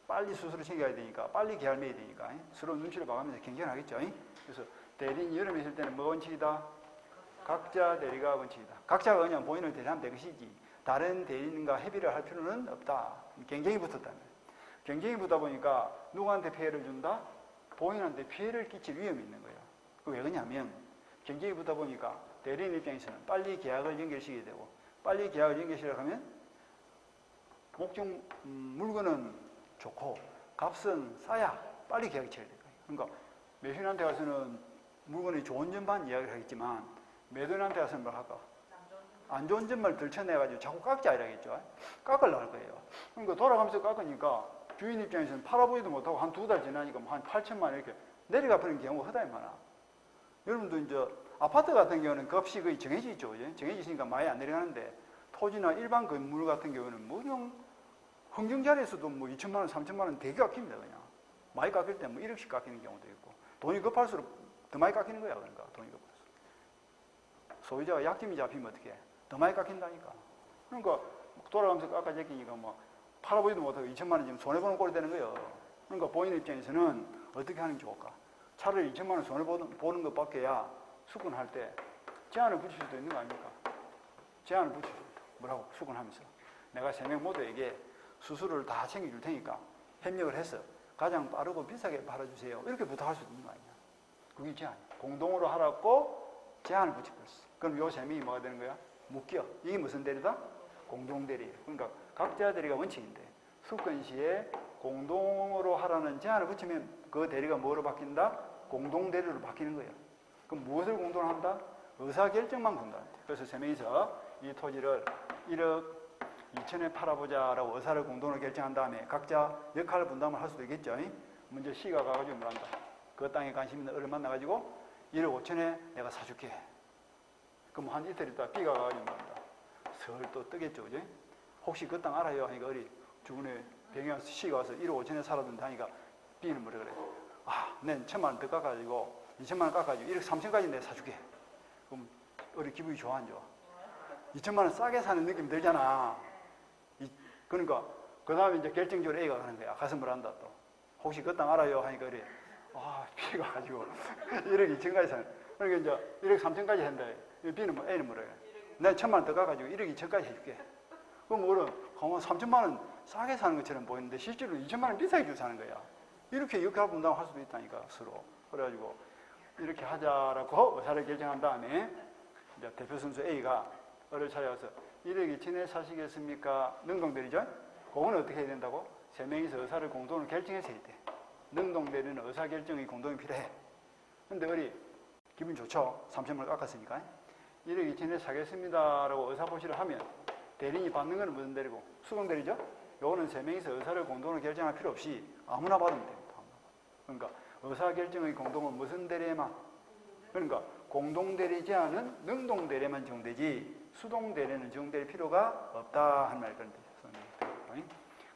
빨리 수수료를 챙겨야 되니까, 빨리 계약을 맺어야 되니까 서로 눈치를 봐가면서 경쟁을 하겠죠. 그래서 대리인이 여러 명 있을 때는 뭐가 원칙이다? 각자 대리가 원칙이다. 각자가 그냥 본인을 대리하면 될 것이지 다른 대리인과 협의를 할 필요는 없다. 경쟁이 붙었다는 거예요. 경쟁이 붙다 보니까 누구한테 피해를 준다? 본인한테 피해를 끼칠 위험이 있는 거예요. 그게 왜 그러냐면 경쟁이 붙다 보니까 대리인 입장에서는 빨리 계약을 연결시켜야 되고 빨리 계약을 연결시키려면 목적 물건은 좋고 값은 싸야 빨리 계약이 쳐야 돼요. 그러니까 매수인한테 가서는 물건이 좋은 점만 이야기를 하겠지만 매도인한테 가서는 뭘 할까? 안 좋은 점만 들춰내가지고 자꾸 깎자 이러겠죠. 깎으려고 할 거예요. 그러니까 돌아가면서 깎으니까 주인 입장에서는 팔아보지도 못하고 한 2달 지나니까 한 8천만 원 이렇게 내려가 버리는 경우가 허다히 많아. 여러분도 이제 아파트 같은 경우는 값이 거의 정해져 있죠. 그죠? 정해져 있으니까 많이 안 내려가는데 토지나 일반 건물 같은 경우는 뭐 그냥 흥정자리에서도 뭐 2천만 원, 3천만 원 되게 깎입니다. 그냥 많이 깎일 때 뭐 1억씩 깎이는 경우도 있고 돈이 급할수록 더 많이 깎이는 거야. 그러니까 돈이 급할수록 소유자가 약점이 잡히면 어떻게 해? 더 많이 깎인다니까. 그러니까 돌아가면서 깎아제끼니까 뭐 팔아보지도 못하고 2천만 원 지금 손해보는 꼴이 되는 거예요. 그러니까 본인 입장에서는 어떻게 하는 게 좋을까? 차라리 2천만 원 손해보는 것밖에야 수권할 때 제한을 붙일 수도 있는 거 아닙니까? 제한을 붙일 수 있다. 뭐라고? 수권하면서 내가 3명 모두에게 수수료를 다 챙겨줄 테니까 협력을 해서 가장 빠르고 비싸게 팔아주세요. 이렇게 부탁할 수도 있는 거 아니야. 그게 제한이야. 공동으로 하라고 제한을 붙여버렸어. 그럼 요 3명이 뭐가 되는 거야? 묶여. 이게 무슨 대리다? 공동대리예요. 그러니까 각자 대리가 원칙인데 수권 시에 공동으로 하라는 제한을 붙이면 그 대리가 뭐로 바뀐다? 공동대리로 바뀌는 거예요. 그럼 무엇을 공동으로 한다? 의사결정만 군다. 그래서 세 명이서 이 토지를 1억 2천에 팔아보자라고 의사를 공동으로 결정한 다음에 각자 역할을 분담을 할 수도 있겠죠. 먼저 시가 가가지고 뭐한다. 그 땅에 관심 있는 어를 만나가지고 1억 5천에 내가 사줄게. 그럼 한 이틀 있다 B가 가가지고 뭐한다. 설 또 뜨겠죠. 그죠? 혹시 그 땅 알아요? 하니까 어리 주군에 병이 C가 와서 1억 5천에 살아둔다 하니까 B는 뭐라 그래? 아, 난 1,000만 원 더 깎아가지고 2천만 원 깎아가지고 1억 3천까지 내가 사줄게. 그럼 우리 기분이 좋아 안 좋아? 2천만 원 싸게 사는 느낌 들잖아. 그러니까 그 다음에 이제 결정적으로 A가 가는 거야. 가서 뭘 한다 또. 혹시 그 땅 알아요? 하니까 그래. 아, B가 가지고 1억 2천까지 사는. 그러니까 이제 1억 3천까지 한다. B는 뭐, A는 뭐라 그래? 내가 1,000만 원 더 깎아가지고 1억 2천까지 해줄게. 그럼 뭐는 3천만 원 싸게 사는 것처럼 보이는데 실제로 2천만 원 비싸게 주고 사는 거야. 이렇게 역할 분담을 할 수도 있다니까 서로. 그래가지고 이렇게 하자라고 의사를 결정한 다음에 이제 대표 선수 A가 어를 찾아가서 1억 2천에 사시겠습니까? 능동대리죠? 그거는 어떻게 해야 된다고? 세 명이서 의사를 공동으로 결정해서 해야 돼. 능동대리는 의사결정이 공동이 필요해. 근데 어리 기분 좋죠? 3천만 원 깎았으니까. 1억 2천에 사겠습니다라고 의사고시를 하면 대리인이 받는 건 무슨 대리고? 수동대리죠? 요거는 세 명이서 의사를 공동으로 결정할 필요 없이 아무나 받으면 됩니다. 그러니까 의사결정의 공동은 무슨 대리에만? 그러니까 공동대리 제한은 능동대리에만 적용되지 수동대리는 적용될 필요가 없다 하는 말이 그런 뜻이에요.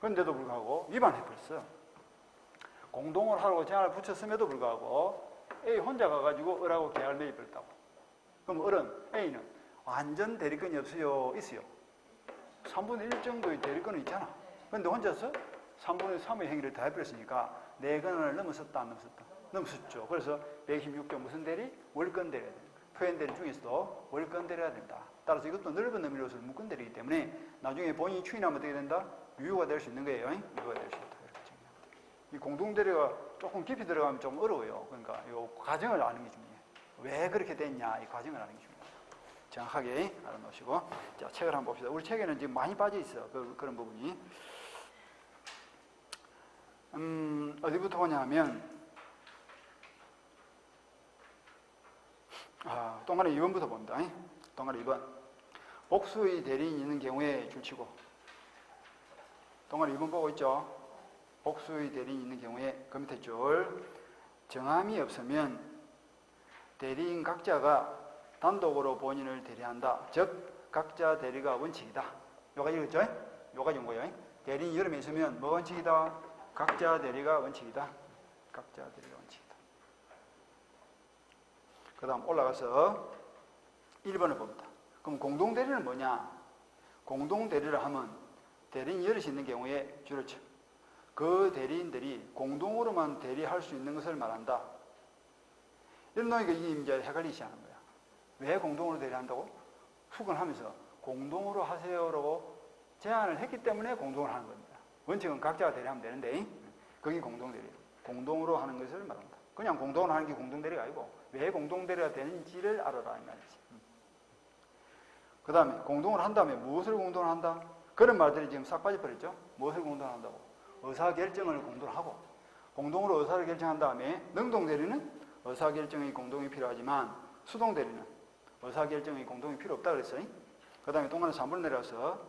그런데도 불구하고 위반해버렸어. 공동을 하라고 제한을 붙였음에도 불구하고 A 혼자 가가지고 을하고 계약을 맺어버렸다고. 그럼 을은 A는 완전 대리권이 없어요? 있어요. 3분의 1 정도의 대리권은 있잖아. 그런데 혼자서 3분의 3의 행위를 다 해버렸으니까 내 권한을 넘어섰다 안 넘어섰다? 넘어섰죠. 그래서 126조 무슨 대리? 월권 대리해야 됩니다. 표현 대리 중에서도 월권 대리해야 된다. 따라서 이것도 넓은 의미로서 묶은 대리이기 때문에 나중에 본인이 추인하면 어떻게 된다? 유효가 될 수 있는 거예요. 유효가 될 수 있다. 이렇게 정리합니다. 이 공동 대리가 조금 깊이 들어가면 좀 어려워요. 그러니까 이 과정을 아는 게 중요해요. 왜 그렇게 됐냐? 이 과정을 아는 게 중요해요. 정확하게 알아놓으시고. 자, 책을 한번 봅시다. 우리 책에는 지금 많이 빠져 있어. 그런 부분이. 어디부터 보냐 하면, 동아리 2번부터 봅니다. 동아리 2번. 복수의 대리인이 있는 경우에 줄치고. 동아리 2번 보고 있죠? 복수의 대리인이 있는 경우에 그 밑에 줄. 정함이 없으면 대리인 각자가 단독으로 본인을 대리한다. 즉 각자 대리가 원칙이다. 요가 읽었죠? 요가 온 거예요. 대리인이 여러 명 있으면 뭐가 원칙이다? 각자 대리가 원칙이다. 각자 대리가 원칙이다. 그 다음 올라가서 1번을 봅니다. 그럼 공동대리는 뭐냐? 공동대리를 하면 대리인 여럿이 있는 경우에 줄였죠. 그 대리인들이 공동으로만 대리할 수 있는 것을 말한다. 이런 놈이 이제 헷갈리기 시작하는 거야. 왜 공동으로 대리한다고? 후근하면서 공동으로 하세요라고 제안을 했기 때문에 공동으로 하는 겁니다. 원칙은 각자가 대리하면 되는데 그게 공동대리. 공동으로 하는 것을 말한다. 그냥 공동으로 하는 게 공동대리가 아니고 왜 공동대리가 되는지를 알아라 이 말이지. 그 다음에 공동을 한 다음에 무엇을 공동을 한다? 그런 말들이 지금 싹 빠져버렸죠. 무엇을 공동을 한다고? 의사결정을 공동으로 하고 공동으로 의사를 결정한 다음에 능동대리는 의사결정의 공동이 필요하지만 수동대리는 의사결정의 공동이 필요 없다 그랬어요. 그 다음에 동안에 3번 내려서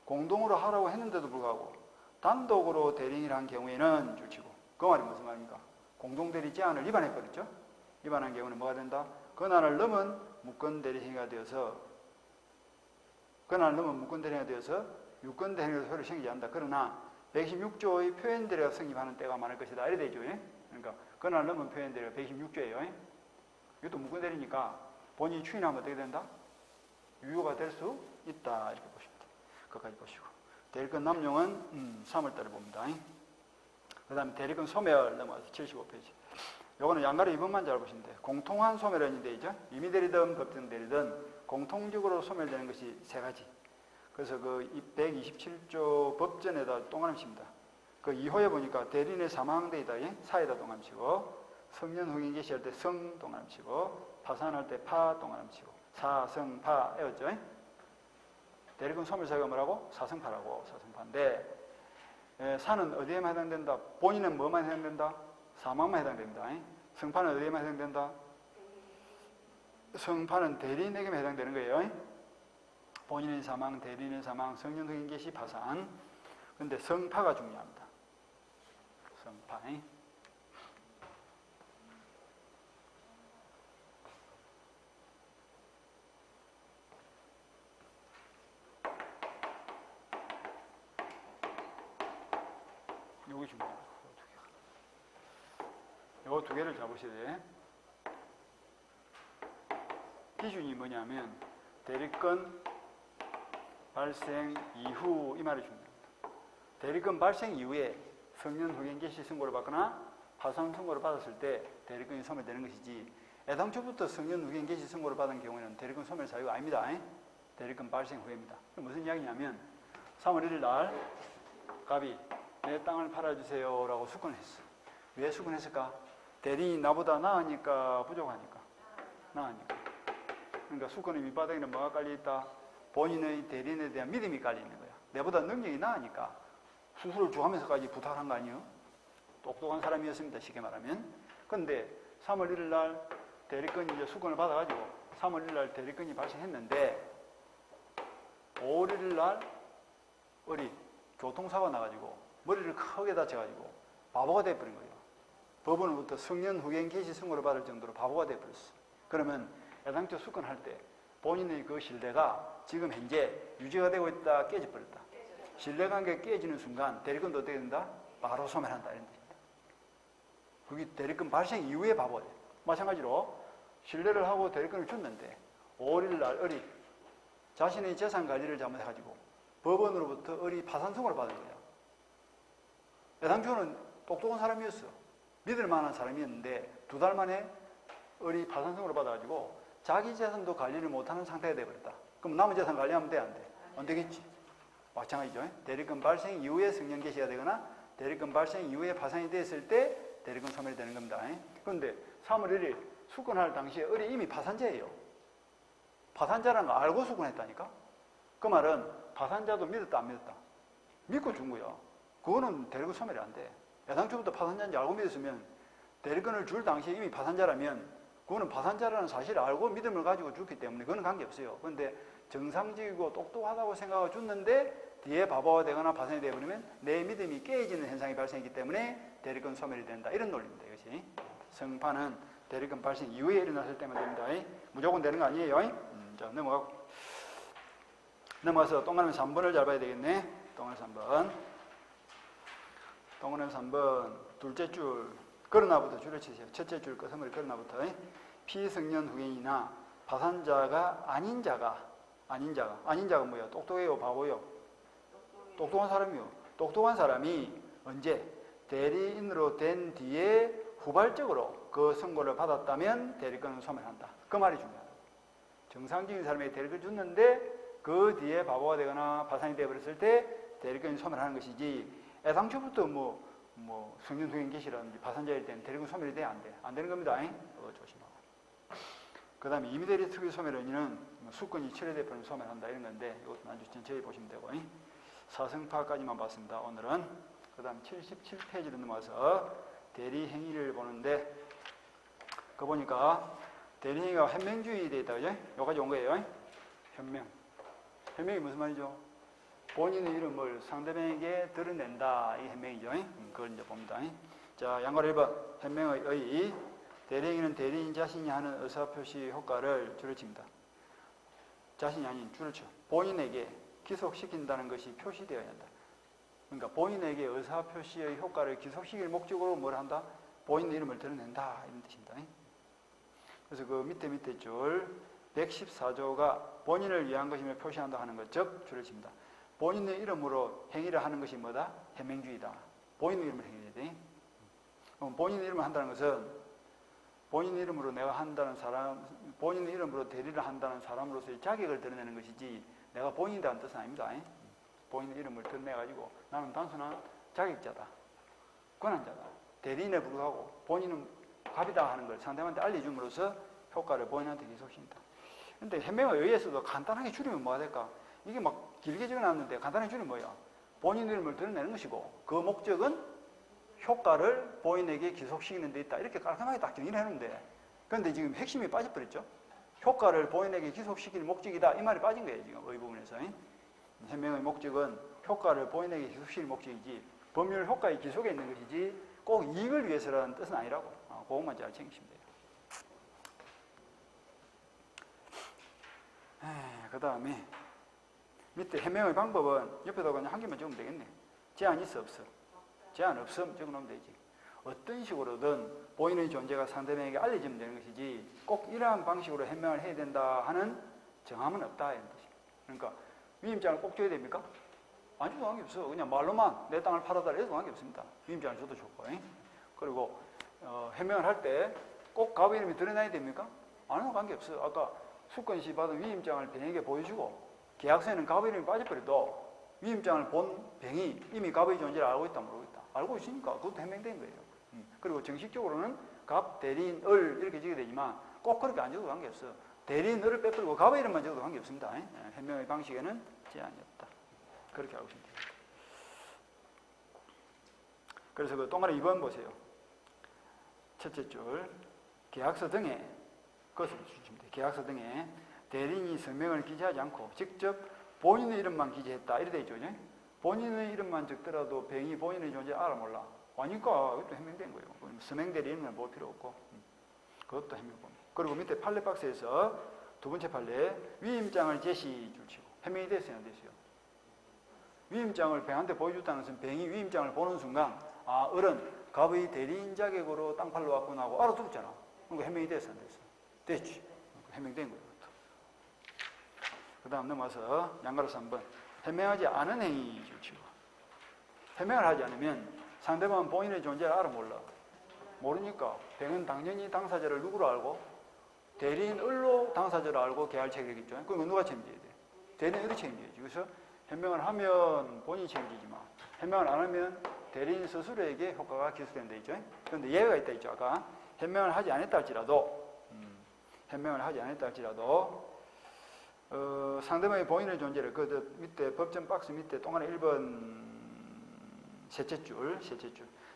공동으로 하라고 했는데도 불구하고 단독으로 대리인을 한 경우에는 줄치고. 그 말이 무슨 말입니까? 공동대리 제한을 위반해버렸죠. 위반한 경우는 뭐가 된다? 권한을 넘은 무권대리행위가 되어서 유권대리행위가 효력이 생기지 않는다. 그러나 126조의 표현대리가 성립하는 때가 많을 것이다. 이래 되죠. 그러니까 권한을 넘은 표현대리가 126조예요. 이것도 무권대리니까 본인이 추인하면 어떻게 된다? 유효가 될 수 있다. 이렇게 보시면 돼요. 그까지 보시고. 대리권 남용은 3월달에 봅니다. 그 다음에 대리권 소멸 넘어가서 75페이지. 요거는 양가로 2번만 잘 보시면 돼요. 공통한 소멸은 되죠. 임의대리든 법정대리든 공통적으로 소멸되는 것이 세 가지. 그래서 그 127조 법전에다 동그라미칩니다. 그 2호에 보니까 대리인의 사망대이다. 사에다 동그라미치고 성년 후인 계시할 때 성 동그라미치고 파산할 때 파 동그라미치고 사성파 에었죠. 대리권 소멸사가 뭐라고? 사성파라고. 사성파인데 사는 어디에만 해당된다? 본인은 뭐만 해당된다? 사망만 해당됩니다. 성파는 어디에만 해당된다? 성파는 대리인에게만 해당되는 거예요. 본인의 사망, 대리인의 사망, 성년 후인 개시, 파산. 근데 성파가 중요합니다. 성파. 요거 중요해요. 요거 두 개를 잡으셔야 돼. 기준이 뭐냐면 대리권 발생 이후 이 말이 중요합니다. 대리권 발생 이후에 성년 후견 개시 선고를 받거나 파산 선고를 받았을 때 대리권이 소멸되는 것이지, 애당초부터 성년 후견 개시 선고를 받은 경우에는 대리권 소멸 사유가 아닙니다. 대리권 발생 후에입니다. 무슨 이야기냐면 3월 1일 날 갑이 내 땅을 팔아주세요 라고 수권을 했어. 왜 수권했을까? 대리인이 나보다 나으니까, 부족하니까? 나으니까. 그러니까 수권의 밑바닥에는 뭐가 깔려있다? 본인의 대리인에 대한 믿음이 깔려있는 거야. 내보다 능력이 나으니까 수수료를 주하면서까지 부탁한 거 아니에요? 똑똑한 사람이었습니다, 쉽게 말하면. 그런데 3월 1일 날 대리권이 이제 수권을 받아가지고 3월 1일 날 대리권이 발생했는데 5월 1일 날 어리 교통사고가 나가지고 머리를 크게 다쳐가지고 바보가 돼버린 거예요. 법원으로부터 성년 후견 개시 선고를 받을 정도로 바보가 돼버렸어. 그러면 애당초 수권할 때 본인의 그 신뢰가 지금 현재 유지가 되고 있다, 깨져버렸다. 신뢰관계가 깨지는 순간 대리권도 어떻게 된다? 바로 소멸한다, 이런 뜻입니다. 그게 대리권 발생 이후에 바보가 돼. 마찬가지로 신뢰를 하고 대리권을 줬는데 5월 1일 날 어리 자신의 재산 관리를 잘못해가지고 법원으로부터 어리 파산 선고를 받은 거예요. 애당초는 똑똑한 사람이었어. 믿을 만한 사람이었는데 2달 만에 어리 파산 선고를 받아가지고 자기 재산도 관리를 못하는 상태가 되어버렸다. 그럼 남은 재산 관리하면 돼, 안 돼? 안 되겠지. 마찬가지죠. 대리권 발생 이후에 성년 개시가 되거나 대리권 발생 이후에 파산이 됐을 때 대리권 소멸이 되는 겁니다. 그런데 3월 1일 수권할 당시에 어리 이미 파산자예요. 파산자라는 거 알고 수권했다니까? 그 말은 파산자도 믿었다, 안 믿었다? 믿고 준 거야. 그거는 대리권 소멸이 안 돼. 애당초부터 파산자인지 알고 믿었으면 대리권을 줄 당시에 이미 파산자라면 그거는 파산자라는 사실을 알고 믿음을 가지고 줬기 때문에 그거는 관계없어요. 그런데 정상적이고 똑똑하다고 생각하고 줬는데 뒤에 바보가 되거나 파산이 되어버리면 내 믿음이 깨지는 현상이 발생했기 때문에 대리권 소멸이 된다. 이런 논리입니다. 이것이. 성파는 대리권 발생 이후에 일어났을 때만 됩니다. 무조건 되는 거 아니에요. 자, 넘어가서 동그라미 3번을 잘 봐야 되겠네. 동그라미 3번. 동그라미 3번 둘째 줄 그러나부터 줄을 치세요. 첫째 줄 끝머리 그러나부터 피성년 후견이나 파산자가 아닌 자가 뭐야? 똑똑해요, 바보요? 똑똑한 사람이요. 똑똑한 사람이 언제 대리인으로 된 뒤에 후발적으로 그 선고를 받았다면 대리권은 소멸한다. 그 말이 중요하다. 정상적인 사람에게 대리권을 줬는데 그 뒤에 바보가 되거나 파산이 되어버렸을 때 대리권이 소멸하는 것이지, 애당초부터 성년 후견 개시라든지 파산자일 때는 대리권 소멸이 돼, 안 돼? 안 되는 겁니다. 그거 조심하고. 그 다음에 임의대리 특유 소멸 원인은 수권이 철회되어버리면 소멸한다, 이런 건데 이것도 나중에 전체에 보시면 되고. 사성파까지만 봤습니다, 오늘은. 그 다음 77페이지로 넘어와서 대리행위를 보는데, 그거 보니까 대리행위가 현명주의 되어 있다, 그죠? 여기까지 온 거예요. 현명이 무슨 말이죠? 본인의 이름을 상대방에게 드러낸다, 이 현명이죠. 그걸 이제 봅니다. 자, 양괄 1번. 현명의 의. 대리행위는 대리인 자신이 하는 의사표시 효과를 줄을 칩니다. 자신이 아닌 줄을 쳐. 본인에게 기속시킨다는 것이 표시되어야 한다. 그러니까 본인에게 의사표시의 효과를 기속시킬 목적으로 뭘 한다? 본인의 이름을 드러낸다, 이런 뜻입니다. 그래서 그 밑에 줄 114조가 본인을 위한 것임을 표시한다 하는 것, 즉 줄을 칩니다. 본인의 이름으로 행위를 하는 것이 뭐다? 현명주의다. 본인의 이름으로 행위해야 돼. 그럼 본인의 이름을 한다는 것은 본인의 이름으로 내가 한다는 사람, 본인의 이름으로 대리를 한다는 사람으로서의 자격을 드러내는 것이지 내가 본인이라는 뜻은 아닙니다. 본인의 이름을 드러내가지고 나는 단순한 자격자다, 권한자다, 대리인에 불구하고 본인은 갑이다 하는 걸 상대방한테 알려줌으로써 효과를 본인한테 기속시킨다. 그런데 현명에 의해서도 간단하게 줄이면 뭐가 될까? 이게 막 길게 적어놨는데 간단하게 줄이면 뭐야? 본인 이름을 드러내는 것이고 그 목적은 효과를 본인에게 기속시키는 데 있다. 이렇게 깔끔하게 딱 정리를 했는데, 그런데 지금 핵심이 빠져버렸죠? 효과를 본인에게 기속시킬 목적이다. 이 말이 빠진 거예요, 지금. 의 부분에서. 해명의 목적은 효과를 본인에게 기속시킬 목적이지 법률 효과의 기속에 있는 것이지 꼭 이익을 위해서라는 뜻은 아니라고. 그것만 잘 챙기시면 돼요. 그 다음에 밑에 해명의 방법은 옆에다 그냥 한 개만 적으면 되겠네. 제한 있어 없어? 제한 없음 적어놓으면 되지. 어떤 식으로든 본인의 존재가 상대방에게 알려지면 되는 것이지 꼭 이러한 방식으로 해명을 해야 된다 하는 정함은 없다 이런 뜻이에요. 그러니까 위임장을 꼭 줘야 됩니까? 안 줘도 관계없어. 그냥 말로만 내 땅을 팔아달라 해도 관계없습니다. 위임장을 줘도 좋고. 그리고 해명을 할 때 꼭 갑의 이름이 드러나야 됩니까? 안 해도 관계없어. 아까 수건시 받은 위임장을 병에게 보여주고 계약서에는 갑의 이름이 빠져버려도 위임장을 본 병이 이미 갑의 존재를 알고 있다 모르겠다. 알고 있으니까 그것도 해명된 거예요. 그리고 정식적으로는 갑, 대리인, 을 이렇게 적게 되지만 꼭 그렇게 안 적어도 관계없어. 대리인, 을을 빼버리고 갑의 이름만 적어도 관계없습니다. 해명의 방식에는 제한이 없다. 그렇게 알고 있습니다. 그래서 그 동그라미 2번 보세요. 첫째 줄 계약서 등에 그것을 주시면 돼요. 계약서 등에 대리인이 성명을 기재하지 않고 직접 본인의 이름만 기재했다. 이래 돼 있죠. 본인의 이름만 적더라도 병이 본인의 존재를 알아 몰라. 아니까 이것도 해명된 거예요. 서명 대리인은 볼 필요 없고 그것도 해명됩니다. 그리고 밑에 판례 박스에서 두 번째 판례 위임장을 제시 줄치고 해명이 됐어요. 안 됐어요? 위임장을 병한테 보여줬다는 것은 병이 위임장을 보는 순간 을은 갑의 대리인 자격으로 땅 팔러 왔구나 하고 알아들었잖아. 그러니까 해명이 됐어. 안 됐어? 됐지. 해명된 거예요. 그 다음 넘어서 양가로 3번 해명하지 않은 행위 줄치고 해명을 하지 않으면 상대방은 본인의 존재를 알아 몰라. 모르니까 병은 당연히 당사자를 누구로 알고 대리인 을로 당사자를 알고 계약을 체결했겠죠. 그럼 누가 책임져야 돼? 대리인 을이 책임져야지. 그래서 해명을 하면 본인이 책임지지만 해명을 안 하면 대리인 스스로에게 효과가 기술된다 있죠. 그런데 예외가 있다 있죠. 아까 해명을 하지 않았다 할지라도 상대방의 본인의 존재를 그 밑에 법정 박스 밑에 동안에 1번 셋째 줄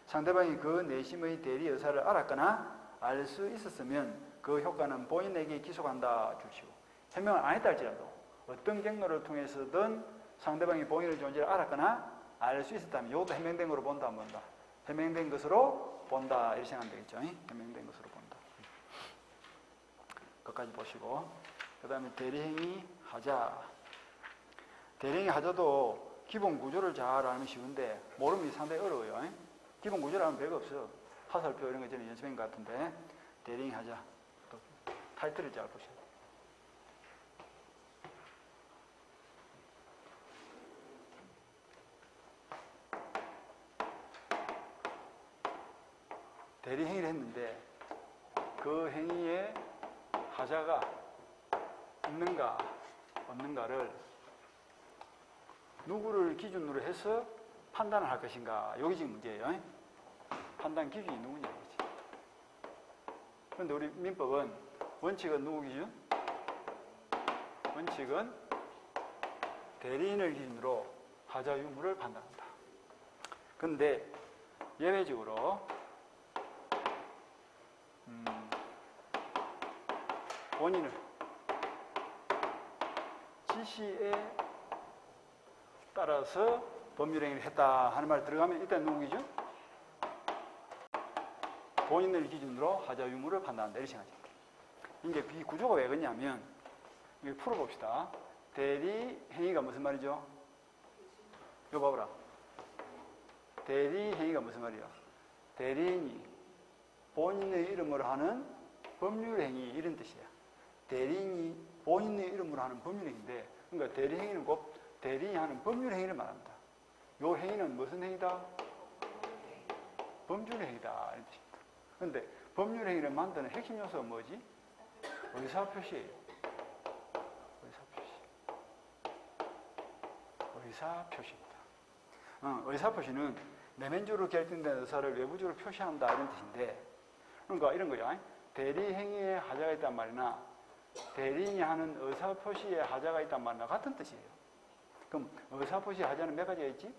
상대방이 그 내심의 대리 의사를 알았거나 알 수 있었으면 그 효과는 본인에게 기속한다 주시고 해명을 안 했다 할지라도 어떤 경로를 통해서든 상대방이 본인의 존재를 알았거나 알 수 있었다면 이것도 해명된 것으로 본다 안 본다? 해명된 것으로 본다 이렇게 생각하면 되겠죠. 해명된 것으로 본다. 끝까지 보시고 그 다음에 대리행위 하자. 대리행위 하자도 기본 구조를 잘 알면 쉬운데 모르면 상당히 어려워요. 기본 구조를 알면 별거 없어. 화살표 이런 거 전에 연습한 것 같은데 대리행위 하자. 또 타이틀을 잘 보셔야 돼요. 대리 행위를 했는데 그 행위에 하자가 있는가 없는가를 누구를 기준으로 해서 판단을 할 것인가. 여기 지금 문제예요. 판단 기준이 누구냐 이거지. 그런데 우리 민법은 원칙은 누구 기준? 원칙은 대리인을 기준으로 하자 유무를 판단한다. 그런데 예외적으로 본인을 지시에 따라서 법률행위를 했다 하는 말 들어가면 일단 누구 기준? 본인을 기준으로 하자 유무를 판단한다 이렇게 생각합니다. 이제 이 구조가 왜 그러냐면 이거 풀어봅시다. 대리 행위가 무슨 말이죠? 이거 봐보라. 대리 행위가 무슨 말이야? 대리인이 본인의 이름으로 하는 법률행위 이런 뜻이야. 대리인이 본인의 이름으로 하는 법률행위인데 그러니까 대리행위는 곧 대리인이 하는 법률행위를 말합니다. 이 행위는 무슨 행위다? 법률행위다 이런 뜻입니다. 그런데 법률행위를 만드는 핵심 요소가 뭐지? 의사표시예요. 의사표시입니다. 의사표시는 내면적으로 결정된 의사를 외부적으로 표시한다 이런 뜻인데 그러니까 이런 거야. 대리행위에 하자가 있단 말이나 대리인이 하는 의사표시에 하자가 있단 말이나 같은 뜻이에요. 그럼 의사표시에 하자는 몇 가지가 있지?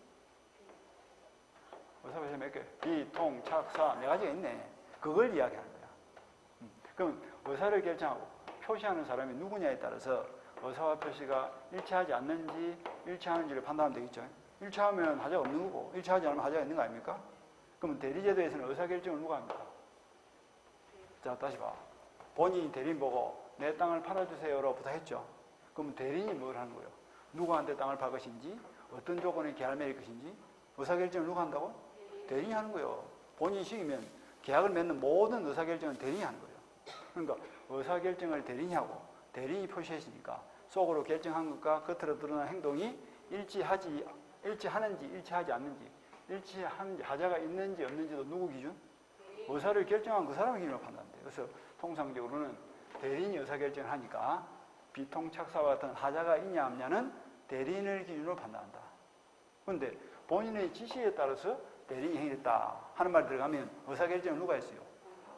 의사표시 몇 개? 비, 통, 착, 사 네 가지가 있네. 그걸 이야기하는 거야. 그럼 의사를 결정하고 표시하는 사람이 누구냐에 따라서 의사와 표시가 일치하지 않는지 일치하는지를 판단하면 되겠죠. 일치하면 하자가 없는 거고 일치하지 않으면 하자가 있는 거 아닙니까? 그러면 대리제도에서는 의사결정을 누가 합니까? 자, 다시 봐. 본인이 대리인 보고 내 땅을 팔아주세요로부터 했죠. 그러면 대리인이 뭘 하는 거예요? 누구한테 땅을 팔 것인지 어떤 조건에 계약을 맺을 것인지 의사결정을 누가 한다고? 대리인이 하는 거예요. 본인이 시키면 계약을 맺는 모든 의사결정은 대리인이 하는 거예요. 그러니까 의사결정을 대리인이 하고 대리인이 표시했으니까 속으로 결정한 것과 겉으로 드러난 행동이 일치하는지 일치하지 않는지 일치하는지 하자가 있는지 없는지도 누구 기준? 의사를 결정한 그 사람의 기준으로 판단돼요. 그래서 통상적으로는 대리인이 의사결정을 하니까 비통착사와 같은 하자가 있냐 없냐는 대리인을 기준으로 판단한다. 그런데 본인의 지시에 따라서 대리인이 행위했다 하는 말이 들어가면 의사결정을 누가 했어요?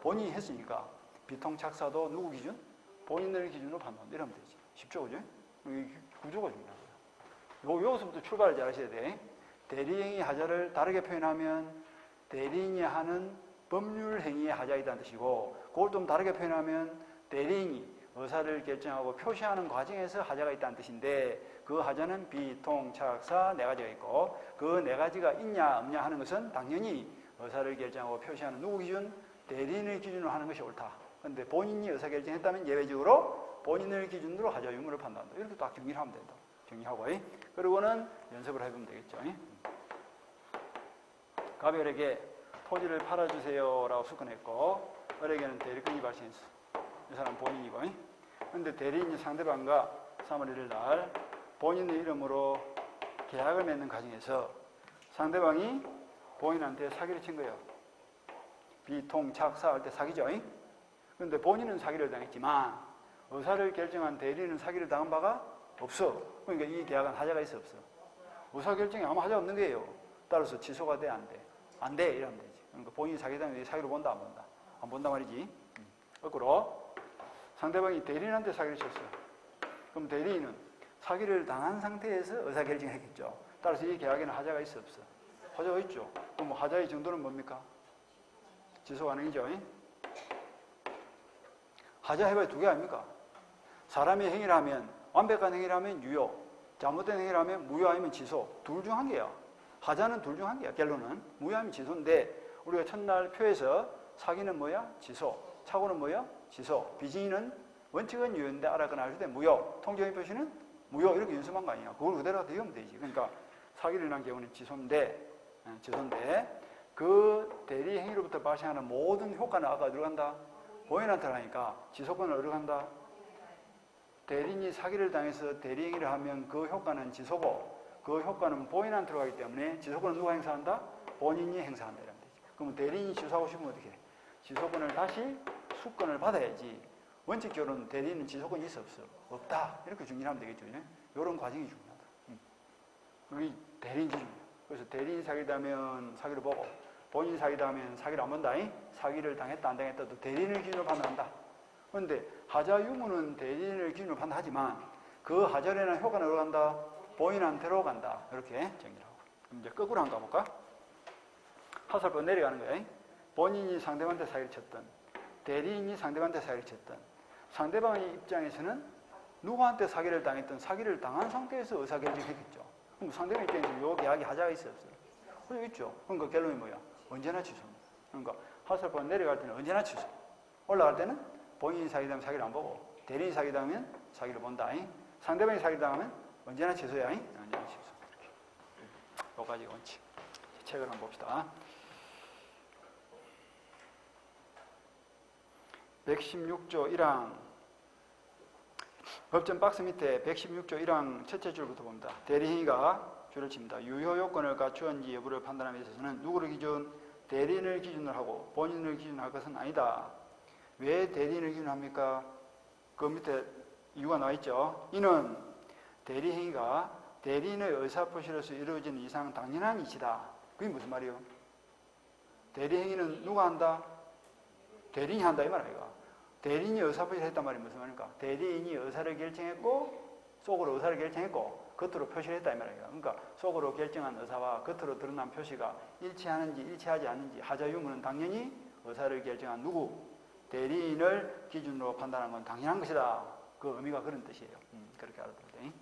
본인이 했으니까 비통착사도 누구 기준? 본인을 기준으로 판단한다. 이러면 되지. 쉽죠, 그죠? 이 구조가 중요한 거예요. 여기서부터 출발을 잘 하셔야 돼. 대리행위 하자를 다르게 표현하면 대리인이 하는 법률 행위의 하자이다는 뜻이고, 그걸 좀 다르게 표현하면 대리인이 의사를 결정하고 표시하는 과정에서 하자가 있다는 뜻인데, 그 하자는 비통착사 네 가지가 있고, 그 네 가지가 있냐 없냐 하는 것은 당연히 의사를 결정하고 표시하는 누구 기준? 대리인의 기준으로 하는 것이 옳다. 그런데 본인이 의사결정했다면 예외적으로 본인을 기준으로 하자 유무를 판단한다. 이렇게 딱 정리를 하면 된다. 정리하고, 그리고는 연습을 해보면 되겠죠. 가별에게 토지를 팔아주세요라고 수건했고, 을에게는 대리권이 발생했어. 이 사람 본인이고. 그런데 대리인이 상대방과 3월 1일 날 본인의 이름으로 계약을 맺는 과정에서 상대방이 본인한테 사기를 친 거예요. 비통착사할 때 사기죠. 그런데 본인은 사기를 당했지만 의사를 결정한 대리인은 사기를 당한 바가 없어. 그러니까 이 계약은 하자가 있어 없어? 의사결정에 아무 하자 없는 거예요. 따라서 취소가 돼 안 돼? 안 돼 이러면 되지. 그러니까 본인이 사기당하면 사기로 본다 안 본다? 안 본다 말이지. 거꾸로 상대방이 대리인한테 사기를 쳤어. 그럼 대리인은 사기를 당한 상태에서 의사결정을 했겠죠. 따라서 이 계약에는 하자가 있어 없어? 하자가 있죠. 그럼 하자의 정도는 뭡니까? 취소 가능이죠. 하자 해봐야 두 개 아닙니까? 사람이 행위를 하면 완벽한 행위를 하면 유효, 잘못된 행위를 하면 무효 아니면 취소. 둘 중 한 개야. 하자는 둘 중 한 개야. 결론은 무효 아니면 취소인데, 우리가 첫날 표에서 사기는 뭐야? 취소. 착오는 뭐야? 취소. 비징의는 원칙은 유효인데 알았거나 알 때 무효. 통정의 표시는 무효. 이렇게 연습한 거 아니야. 그걸 그대로 대우면 되지. 그러니까 사기를 난 경우는 취소인데 그 대리 행위로부터 발생하는 모든 효과는 아까 어디로 간다? 본인한테 하니까 지소권은 어디로 간다? 대리인이 사기를 당해서 대리 행위를 하면 그 효과는 지소고, 그 효과는 본인한테로 가기 때문에 지소권은 누가 행사한다? 본인이 행사한다. 이러면 되지. 그러면 대리인이 취소하고 싶으면 어떻게 해? 지소권을 다시 수권을 받아야지. 원칙적으로는 대리인은 지소권이 있어 없어? 없다. 이렇게 정리하면 되겠죠. 이런 과정이 중요하다. 그게 대리인 기준이야. 그래서 대리인 사기다면 사기를 보고, 본인 사기다면 사기를 안 본다. 사기를 당했다 안 당했다도 대리인을 기준으로 판단한다. 그런데 하자 유무는 대리인을 기준으로 판단하지만 그 하자에 대한 효과는 어디로 간다? 본인한테로 간다. 이렇게 정리를 하고. 그럼 이제 거꾸로 한번 가볼까? 하설법 내려가는 거야. 본인이 상대방한테 사기를 쳤든 대리인이 상대방한테 사기를 쳤든 상대방의 입장에서는 누구한테 사기를 당했든 사기를 당한 상태에서 의사결정을 했겠죠. 그럼 상대방 입장에서 요 계약이 하자가 있어 없어요? 그죠, 있죠. 그러니까 결론이 뭐야? 언제나 취소입니다. 그러니까 하설법 내려갈 때는 언제나 취소. 올라갈 때는 본인이 사기당하면 사기를 안 보고 대리인이 사기당하면 사기를 본다. 상대방이 사기당하면 언제나 취소야. 언제나 취소. 이렇게. 여기까지 원칙. 책을 한번 봅시다. 116조 1항 법전 박스 밑에 116조 1항 첫째 줄부터 봅니다. 대리행위가 줄을 칩니다. 유효 요건을 갖추었는지 여부를 판단하는 데 있어서는 누구를 기준? 대리인을 기준으로 하고 본인을 기준으로 할 것은 아니다. 왜 대리인을 기준으로 합니까? 그 밑에 이유가 나와 있죠. 이는 대리행위가 대리인의 의사표시로서 이루어지는 이상 당연한 이치다. 그게 무슨 말이에요? 대리행위는 누가 한다? 대리인이 한다 이 말이야. 대리인이 의사표시를 했단 말이 무슨 말입니까? 대리인이 의사를 결정했고 속으로 의사를 결정했고 겉으로 표시를 했다 이 말이야. 그러니까 속으로 결정한 의사와 겉으로 드러난 표시가 일치하는지 일치하지 않는지 하자 유무는 당연히 의사를 결정한 누구? 대리인을 기준으로 판단하는 건 당연한 것이다. 그 의미가 그런 뜻이에요. 그렇게 알아들어요.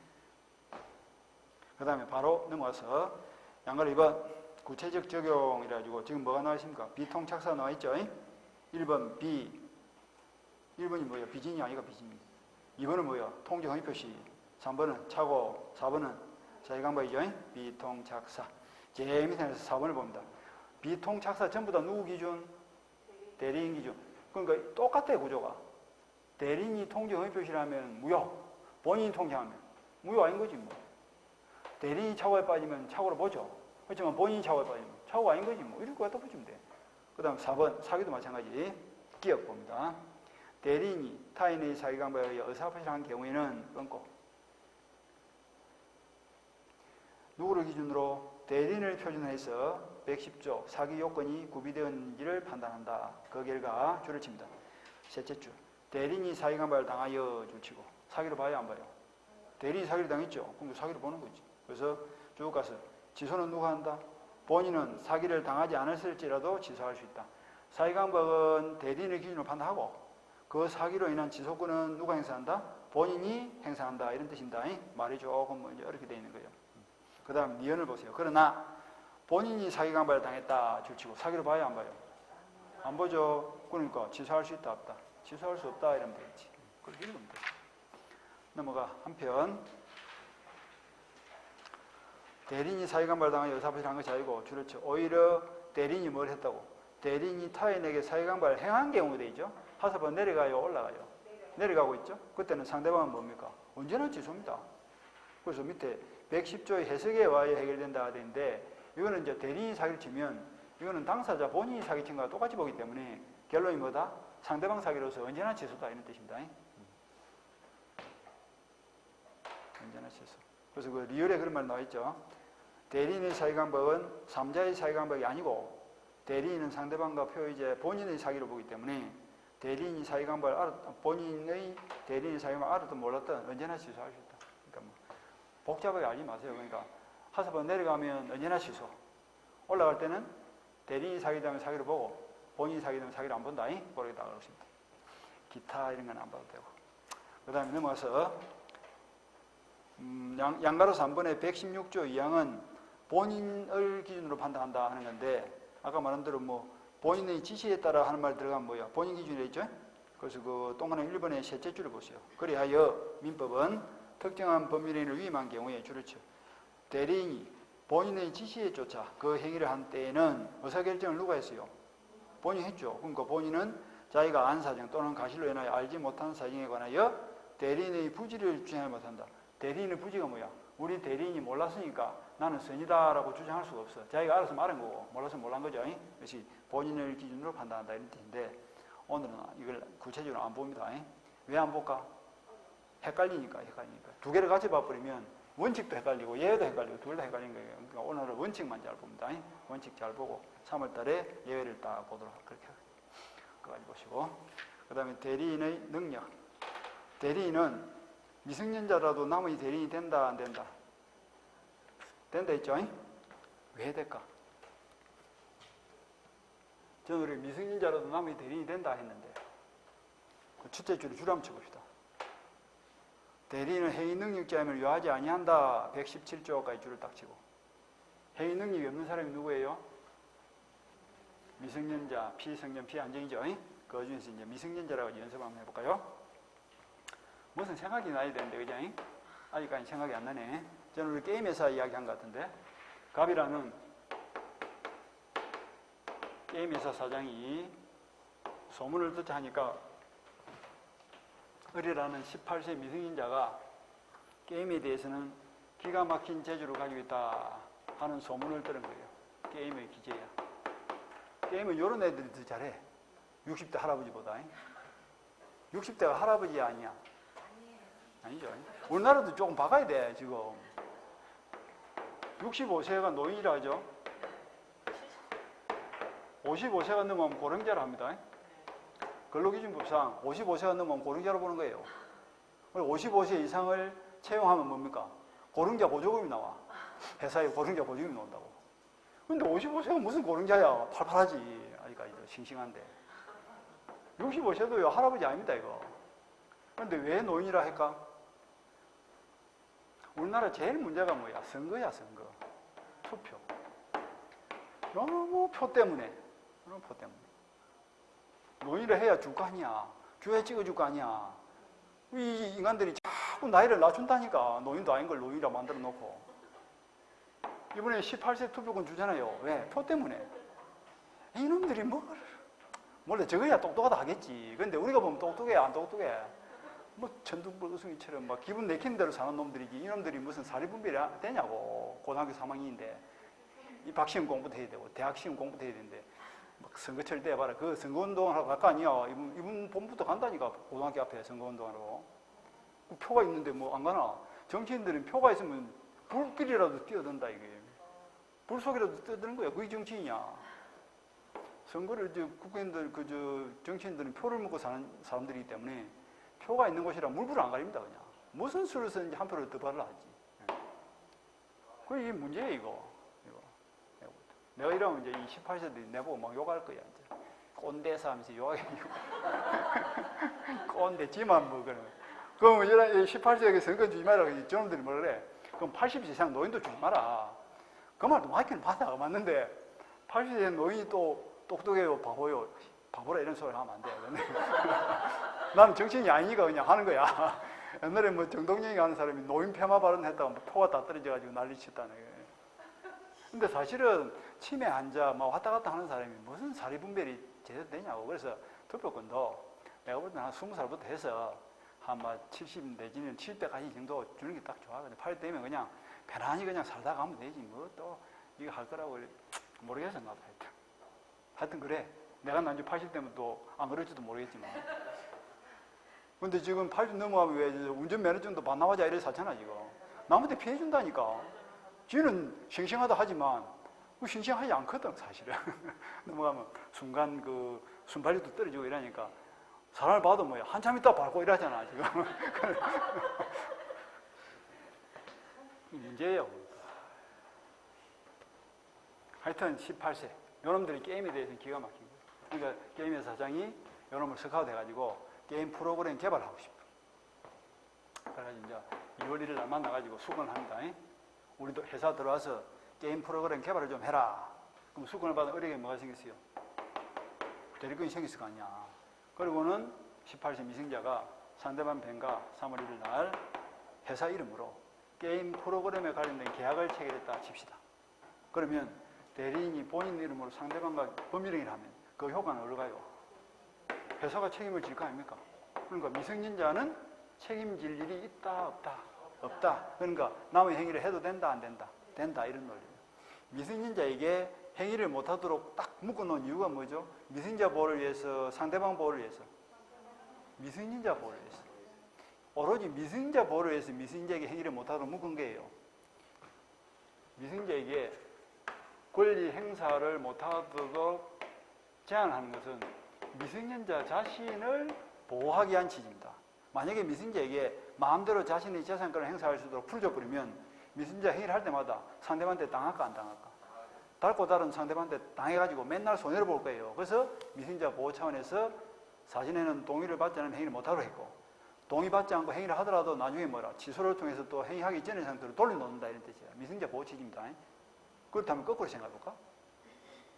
그 다음에 바로 넘어가서 양가로 2번 구체적 적용이라 가지고 지금 뭐가 나와 있습니까? 비통착사 나와 있죠? 1번 비. 1번이 뭐예요? 비진이 아니가 비진이. 2번은 뭐예요? 통지 허위 표시. 3번은 차고. 4번은 자기강박이죠? 비통착사. 제일 밑에서 4번을 봅니다. 비통착사 전부 다 누구 기준? 대리인 기준. 그러니까 똑같아요, 구조가. 대리인이 통지 허위 표시라면 무효. 본인이 통지하면 무효 아닌 거지 뭐. 대리인이 착오에 빠지면 착오로 보죠. 그렇지만 본인이 착오에 빠지면 착오가 아닌 거지 뭐. 이럴 거 갖다 붙이면 돼. 그 다음 4번 사기도 마찬가지. 기억 봅니다. 대리인이 타인의 사기강박에 의해 의사표시를 한 경우에는 끊고 누구를 기준으로 대리인을 표준해서 110조 사기 요건이 구비되었는지를 판단한다. 그 결과 줄을 칩니다. 셋째 줄. 대리인이 사기강박을 당하여 줄치고 사기로 봐요 안 봐요? 대리인이 사기를 당했죠. 그럼 사기로 보는 거지. 그래서 쭉 가서 지소는 누가 한다? 본인은 사기를 당하지 않았을지라도 지소할 수 있다. 사기강박은 대리인을 기준으로 판단하고 그 사기로 인한 지소권은 누가 행사한다? 본인이 행사한다. 이런 뜻입니다. 말이 조금 뭐 이제 어렵게 되어 있는 거예요. 그 다음 니언을 보세요. 그러나 본인이 사기강박을 당했다 줄치고 사기로 봐요 안 봐요? 안 보죠. 그러니까 취소할 수 있다 없다? 취소할 수 없다 이러면 되겠지. 그렇게 읽으면 돼. 넘어가. 한편 대리인이 사기강박을 당하여 의사표시를 한 것이 아니고 줄을 쳐 오히려 대리인이 뭘 했다고? 대리인이 타인에게 사기강박을 행한 경우 되죠. 하사번 내려가요 올라가요? 내려가고 있죠. 그때는 상대방은 뭡니까? 언제나 취소입니다. 그래서 밑에 110조의 해석에 의하여 해결된다 하는데 이거는 이제 대리인이 사기를 치면 이거는 당사자 본인이 사기친 거와 똑같이 보기 때문에 결론이 뭐다? 상대방 사기로서 언제나 취소다 이런 뜻입니다. 언제나 취소. 그래서 그 리얼에 그런 말 나와 있죠. 대리인의 사기강박은 3자의 사기강박이 아니고 대리인은 상대방과 표의제 본인의 사기로 보기 때문에 대리인이 사기강박을 본인의 대리인의 사기강박을 알았든 몰랐든 언제나 취소할 수 있다. 그러니까 뭐 복잡하게 알지 마세요. 그러니까 하사번 내려가면 언제나 취소. 올라갈 때는 대리인이 사기당하면 사기로 보고 본인이 사기당하면 사기를 안 본다. 모르겠다 그렇습니다. 기타 이런 건 안 봐도 되고. 그 다음에 넘어가서 양가로 3번의 116조 2항은 본인을 기준으로 판단한다 하는 건데 아까 말한 대로 뭐 본인의 지시에 따라 하는 말 들어가면 뭐야? 본인 기준이 있죠? 그래서 그 동그라미 1번의 셋째 줄을 보세요. 그리하여 민법은 특정한 법률행위를 위임한 경우에 줄을 쳐 대리인이 본인의 지시에 쫓아 그 행위를 한 때에는 의사결정을 누가 했어요? 본인이 했죠. 그러니까 본인은 자기가 안 사정 또는 가실로 인하여 알지 못한 사정에 관하여 대리인의 부지를 주장하지 못한다. 대리인의 부지가 뭐야? 우리 대리인이 몰랐으니까 나는 선이다라고 주장할 수가 없어. 자기가 알아서 말한 거고 몰라서 몰란 거죠. 그래서 본인을 기준으로 판단한다 이런 뜻인데 오늘은 이걸 구체적으로 안 봅니다. 왜 안 볼까? 헷갈리니까. 두 개를 같이 봐버리면 원칙도 헷갈리고 예외도 헷갈리고 둘 다 헷갈리는 거예요. 그러니까 오늘은 원칙만 잘 봅니다. 원칙 잘 보고 3월 달에 예외를 딱 보도록 그렇게 그까지 보시고 그 다음에 대리인의 능력. 대리인은 미성년자라도 남의 대리인이 된다 안 된다? 된다 했죠? 왜 될까? 저는 우리 미성년자라도 남의 대리인이 된다 했는데 그 첫째 줄에 줄 한번 쳐봅시다. 대리인은 행위 능력자임을 요하지 아니한다. 117조까지 줄을 딱 치고 행위 능력이 없는 사람이 누구예요? 미성년자, 피성년, 피안정이죠. 그 중에서 이제 미성년자라고 연습 한번 해볼까요? 무슨 생각이 나야 되는데 그죠? 아직까지 생각이 안 나네. 저는 우리 게임 회사 이야기한 것 같은데 갑이라는 게임 회사 사장이 소문을 듣자 하니까 을이라는 18세 미성년자가 게임에 대해서는 기가 막힌 재주를 가지고 있다 하는 소문을 들은 거예요. 게임의 기재야. 게임은 이런 애들이 더 잘해. 60대 할아버지보다. 60대가 할아버지 아니야? 아니죠. 우리나라도 조금 바꿔야 돼 지금. 65세가 노인이라 하죠. 55세가 넘으면 고령자라 합니다. 근로기준법상 55세가 넘으면 고령자로 보는 거예요. 55세 이상을 채용하면 뭡니까? 고령자 보조금이 나와. 회사에 고령자 보조금이 나온다고. 근데 55세가 무슨 고령자야? 팔팔하지. 아직까지 싱싱한데. 65세도요 할아버지 아닙니다 이거. 그런데 왜 노인이라 할까? 우리나라 제일 문제가 뭐야? 선거야 선거. 투표. 너무 표 때문에. 너무 표 때문에. 노인을 해야 줄 거 아니야. 줘야 찍어줄 거 아니야. 이 인간들이 자꾸 나이를 낮춘다니까. 노인도 아닌 걸 노인이라 만들어 놓고. 이번에 18세 투표권 주잖아요. 왜? 표 때문에. 이놈들이 원래 저거야 똑똑하다 하겠지. 근데 우리가 보면 똑똑해 안 똑똑해? 뭐 천둥벌거숭이처럼 막 기분 내키는 대로 사는 놈들이지. 이놈들이 무슨 사리분별이 되냐고. 고등학교 3학년인데 이 박시험 공부도 해야 되고 대학 시험 공부도 해야 되는데 막 선거철 때 봐라. 그 선거운동을 하러 갈 거 아니야. 이분 본부터 간다니까. 고등학교 앞에 선거운동하러. 그 표가 있는데 뭐 안 가나? 정치인들은 표가 있으면 불길이라도 뛰어든다 이게. 불 속이라도 뛰어드는 거야. 그게 정치인이야. 선거를 국회의원들 정치인들은 표를 먹고 사는 사람들이기 때문에 표가 있는 곳이라 물불을 안 가립니다 그냥. 무슨 수를 쓰는지 한 표를 더 받으라 하지. 그게 문제예요 이거. 내가 이러면 이제 이 18세들이 내보고 막 욕할 거야 이제. 꼰대사 하면서 욕하겠고. 꼰대 지만 뭐 그런. 그럼 18세에게 선거 주지 마라. 저놈들이 뭐라 그래? 그럼 80세 이상 노인도 주지 마라. 그 말도 맞기는 맞아. 맞는데 80세 노인이 또 똑똑해요, 바보요. 바보라 이런 소리 하면 안 돼. 나는 정치인이 아니니까 그냥 하는 거야. 옛날에 뭐 정동영이 하는 사람이 노인 폐마 발언했다가 뭐 표가 다 떨어져가지고 난리 쳤다네. 근데 사실은 치매 환자 막 왔다 갔다 하는 사람이 무슨 사리분별이 제대로 되냐고. 그래서 투표권도 내가 볼 때는 한 20살부터 해서 한 70 내지는 70대까지 정도 주는 게 딱 좋아. 근데 8 되면 그냥 편안히 그냥 살다 가면 되지. 뭐 또 이거 할 거라고 모르겠어 나도 하여튼 그래. 내가 난주 80대면 또 안 그럴지도 모르겠지만. 근데 지금 80 넘어가면 왜 운전면허증도 반납하자 이래 사잖아 지금. 남한테 피해준다니까. 지는 싱싱하다 하지만 싱싱하지 않거든 사실은. 넘어가면 순간 그 순발력도 떨어지고 이러니까 사람을 봐도 뭐야 한참 있다 밟고 이러잖아 지금. 문제예요. 하여튼 18세 요놈들이 게임에 대해서는 기가 막히고. 그러니까 게임의 사장이 요놈을 스카우트 해가지고 게임 프로그램 개발하고 싶어. 그래가지고 이제 2월 1일 날 만나가지고 수건을 합니다. 우리도 회사 들어와서 게임 프로그램 개발을 좀 해라. 그럼 수건을 받은 어려움이 뭐가 생겼어요? 대리권이 생겼을 거 아니야. 그리고는 18세 미성자가 상대방 뱅가 3월 1일 날 회사 이름으로 게임 프로그램에 관련된 계약을 체결했다 칩시다. 그러면 대리인이 본인 이름으로 상대방과 법률행위를 하면 그 효과는 어디로 가요? 회사가 책임을 질 거 아닙니까? 그러니까 미성년자는 책임질 일이 있다 없다? 없다. 그러니까 남의 행위를 해도 된다 안 된다? 된다 이런 논리예요. 미성년자에게 행위를 못하도록 딱 묶어놓은 이유가 뭐죠? 미성년자 보호를 위해서, 상대방 보호를 위해서. 미성년자 보호를 위해서. 오로지 미성년자 보호를 위해서 미성년자에게 행위를 못하도록 묶은 거예요. 미성년자에게 권리 행사를 못하도록 제한하는 것은 미성년자 자신을 보호하기 위한 취지입니다. 만약에 미성년자에게 마음대로 자신의 재산권을 행사할 수 있도록 풀어줘버리면 미성년자 행위를 할 때마다 상대방한테 당할까 안 당할까? 닳고 다른 상대방한테 당해가지고 맨날 손해를 볼 거예요. 그래서 미성년자 보호 차원에서 사전에는 동의를 받지 않으면 행위를 못하도록 했고, 동의받지 않고 행위를 하더라도 나중에 취소를 통해서 또 행위하기 전의 상태로 돌려놓는다 이런 뜻이에요. 미성년자 보호 취지입니다. 그렇다면 거꾸로 생각해볼까?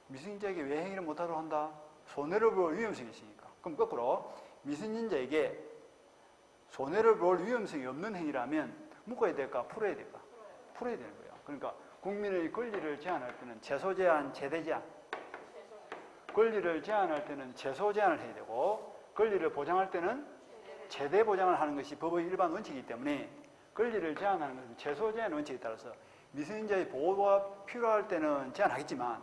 미성년자에게 왜 행위를 못하도록 한다? 손해를 볼 위험성이 있으니까. 그럼 거꾸로 미성년자에게 손해를 볼 위험성이 없는 행위라면 묶어야 될까? 풀어야 될까? 풀어야 되는 거예요. 그러니까 국민의 권리를 제한할 때는 최소 제한, 최대 제한. 권리를 제한할 때는 최소 제한을 해야 되고, 권리를 보장할 때는 최대 보장을 하는 것이 법의 일반 원칙이기 때문에 권리를 제한하는 것은 최소 제한 원칙에 따라서 미성년자의 보호가 필요할 때는 제한하겠지만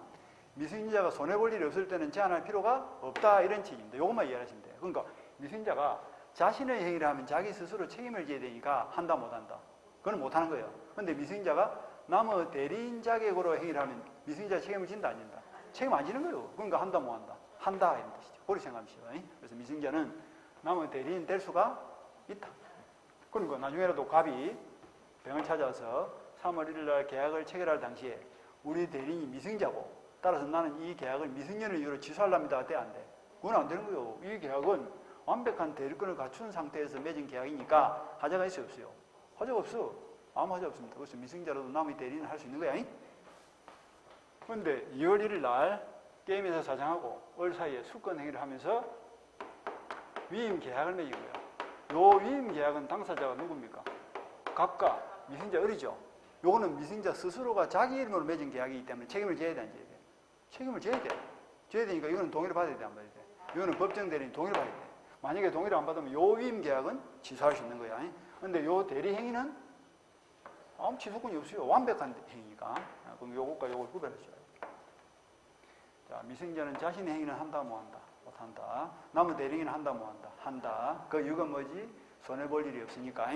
미성년자가 손해볼 일이 없을 때는 제한할 필요가 없다 이런 취지입니다. 이것만 이해하시면 돼요. 그러니까 미성년자가 자신의 행위를 하면 자기 스스로 책임을 져야 되니까 한다 못한다. 그건 못하는 거예요. 그런데 미성년자가 남의 대리인 자격으로 행위를 하면 미성년자 책임을 진다 안 진다? 책임 안 지는 거예요. 그러니까 한다 못한다? 한다 이런 뜻이죠. 그렇게 생각하시죠. 그래서 미성년자는 남의 대리인 될 수가 있다. 그러니까 나중에라도 갑이 병을 찾아서 3월 1일 날 계약을 체결할 당시에 우리 대리인이 미성자고 따라서 나는 이 계약을 미성년을 이유로 취소하랍니다. 돼 안 돼? 그건 안 되는 거예요. 이 계약은 완벽한 대리권을 갖춘 상태에서 맺은 계약이니까 하자가 있어요, 없어요? 하자가 없어. 아무 하자 없습니다. 그래서 미승자라도 남의 대리인을 할 수 있는 거야. 그런데 2월 1일 날 게임에서 사장하고 을 사이에 수권 행위를 하면서 위임 계약을 맺고요. 요 위임 계약은 당사자가 누굽니까? 각각 미승자 을이죠. 요거는 미승자 스스로가 자기 이름으로 맺은 계약이기 때문에 책임을 져야 돼, 안 져야 돼? 책임을 져야 돼. 져야 되니까 이거는 동의를 받아야 돼, 안 받아야 돼? 이거는 법정 대리인 동의를 받아야 돼. 만약에 동의를 안 받으면 요 위임 계약은 취소할 수 있는 거야. 근데 요 대리 행위는 아무 취소권이 없어요. 완벽한 행위니까. 그럼 요것과 요걸 구별하셔야 돼요. 자, 미승자는 자신의 행위는 한다, 뭐 한다? 못 한다. 남의 대리인은 한다, 뭐 한다? 한다. 그 이유가 뭐지? 손해볼 일이 없으니까.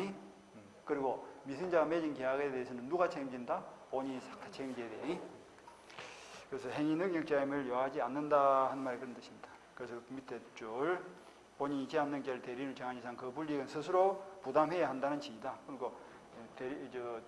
그리고 미승자가 맺은 계약에 대해서는 누가 책임진다? 본인이 싹 다 책임져야 돼. 그래서 행위 능력자임을 요하지 않는다 하는 말이 그런 뜻입니다. 그래서 밑에 줄 본인이 제한 능력자를 대리인을 정한 이상 그 불이익은 스스로 부담해야 한다는 취지다. 그리고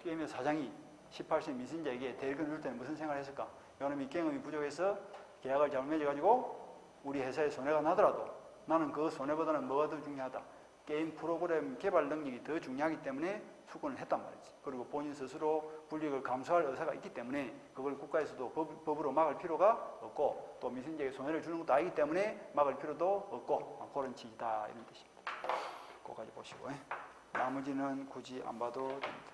게임의 사장이 18세 미승자에게 대리권을 줄 때는 무슨 생각을 했을까? 이놈이 경험이 부족해서 계약을 잘못 맺어가지고 우리 회사에 손해가 나더라도 나는 그 손해보다는 뭐가 더 중요하다? 게임 프로그램 개발 능력이 더 중요하기 때문에 수권을 했단 말이지. 그리고 본인 스스로 불이익을 감수할 의사가 있기 때문에 그걸 국가에서도 법으로 막을 필요가 없고 또 미승자에게 손해를 주는 것도 아니기 때문에 막을 필요도 없고 그런 취지다 이런 뜻입니다. 그거까지 보시고 나머지는 굳이 안 봐도 됩니다.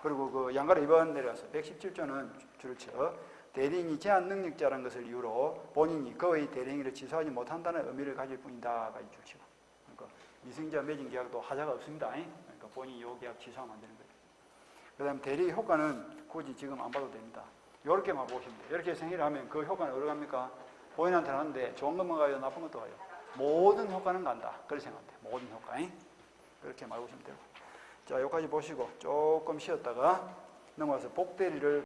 그리고 그 양가로 2번 내려가서 117조는 줄을 쳐 대리인이 제한 능력자라는 것을 이유로 본인이 그의 대리행위를 취소하지 못한다는 의미를 가질 뿐이다가 이 줄치고. 그러니까 미승자 맺은 계약도 하자가 없습니다. 그러니까 본인이 이 계약 취소하면 안 되는 거예요. 그 다음에 대리 효과는 굳이 지금 안 봐도 됩니다. 이렇게만 보시면 돼요. 이렇게 생각을 하면 그 효과는 어디로 갑니까? 본인한테 하는데 좋은 것만 가요? 나쁜 것도 가요? 모든 효과는 간다. 그렇게 생각하면 돼요. 모든 효과. 그렇게 말고 보시면 되고. 자, 여기까지 보시고 조금 쉬었다가 넘어가서 복대리를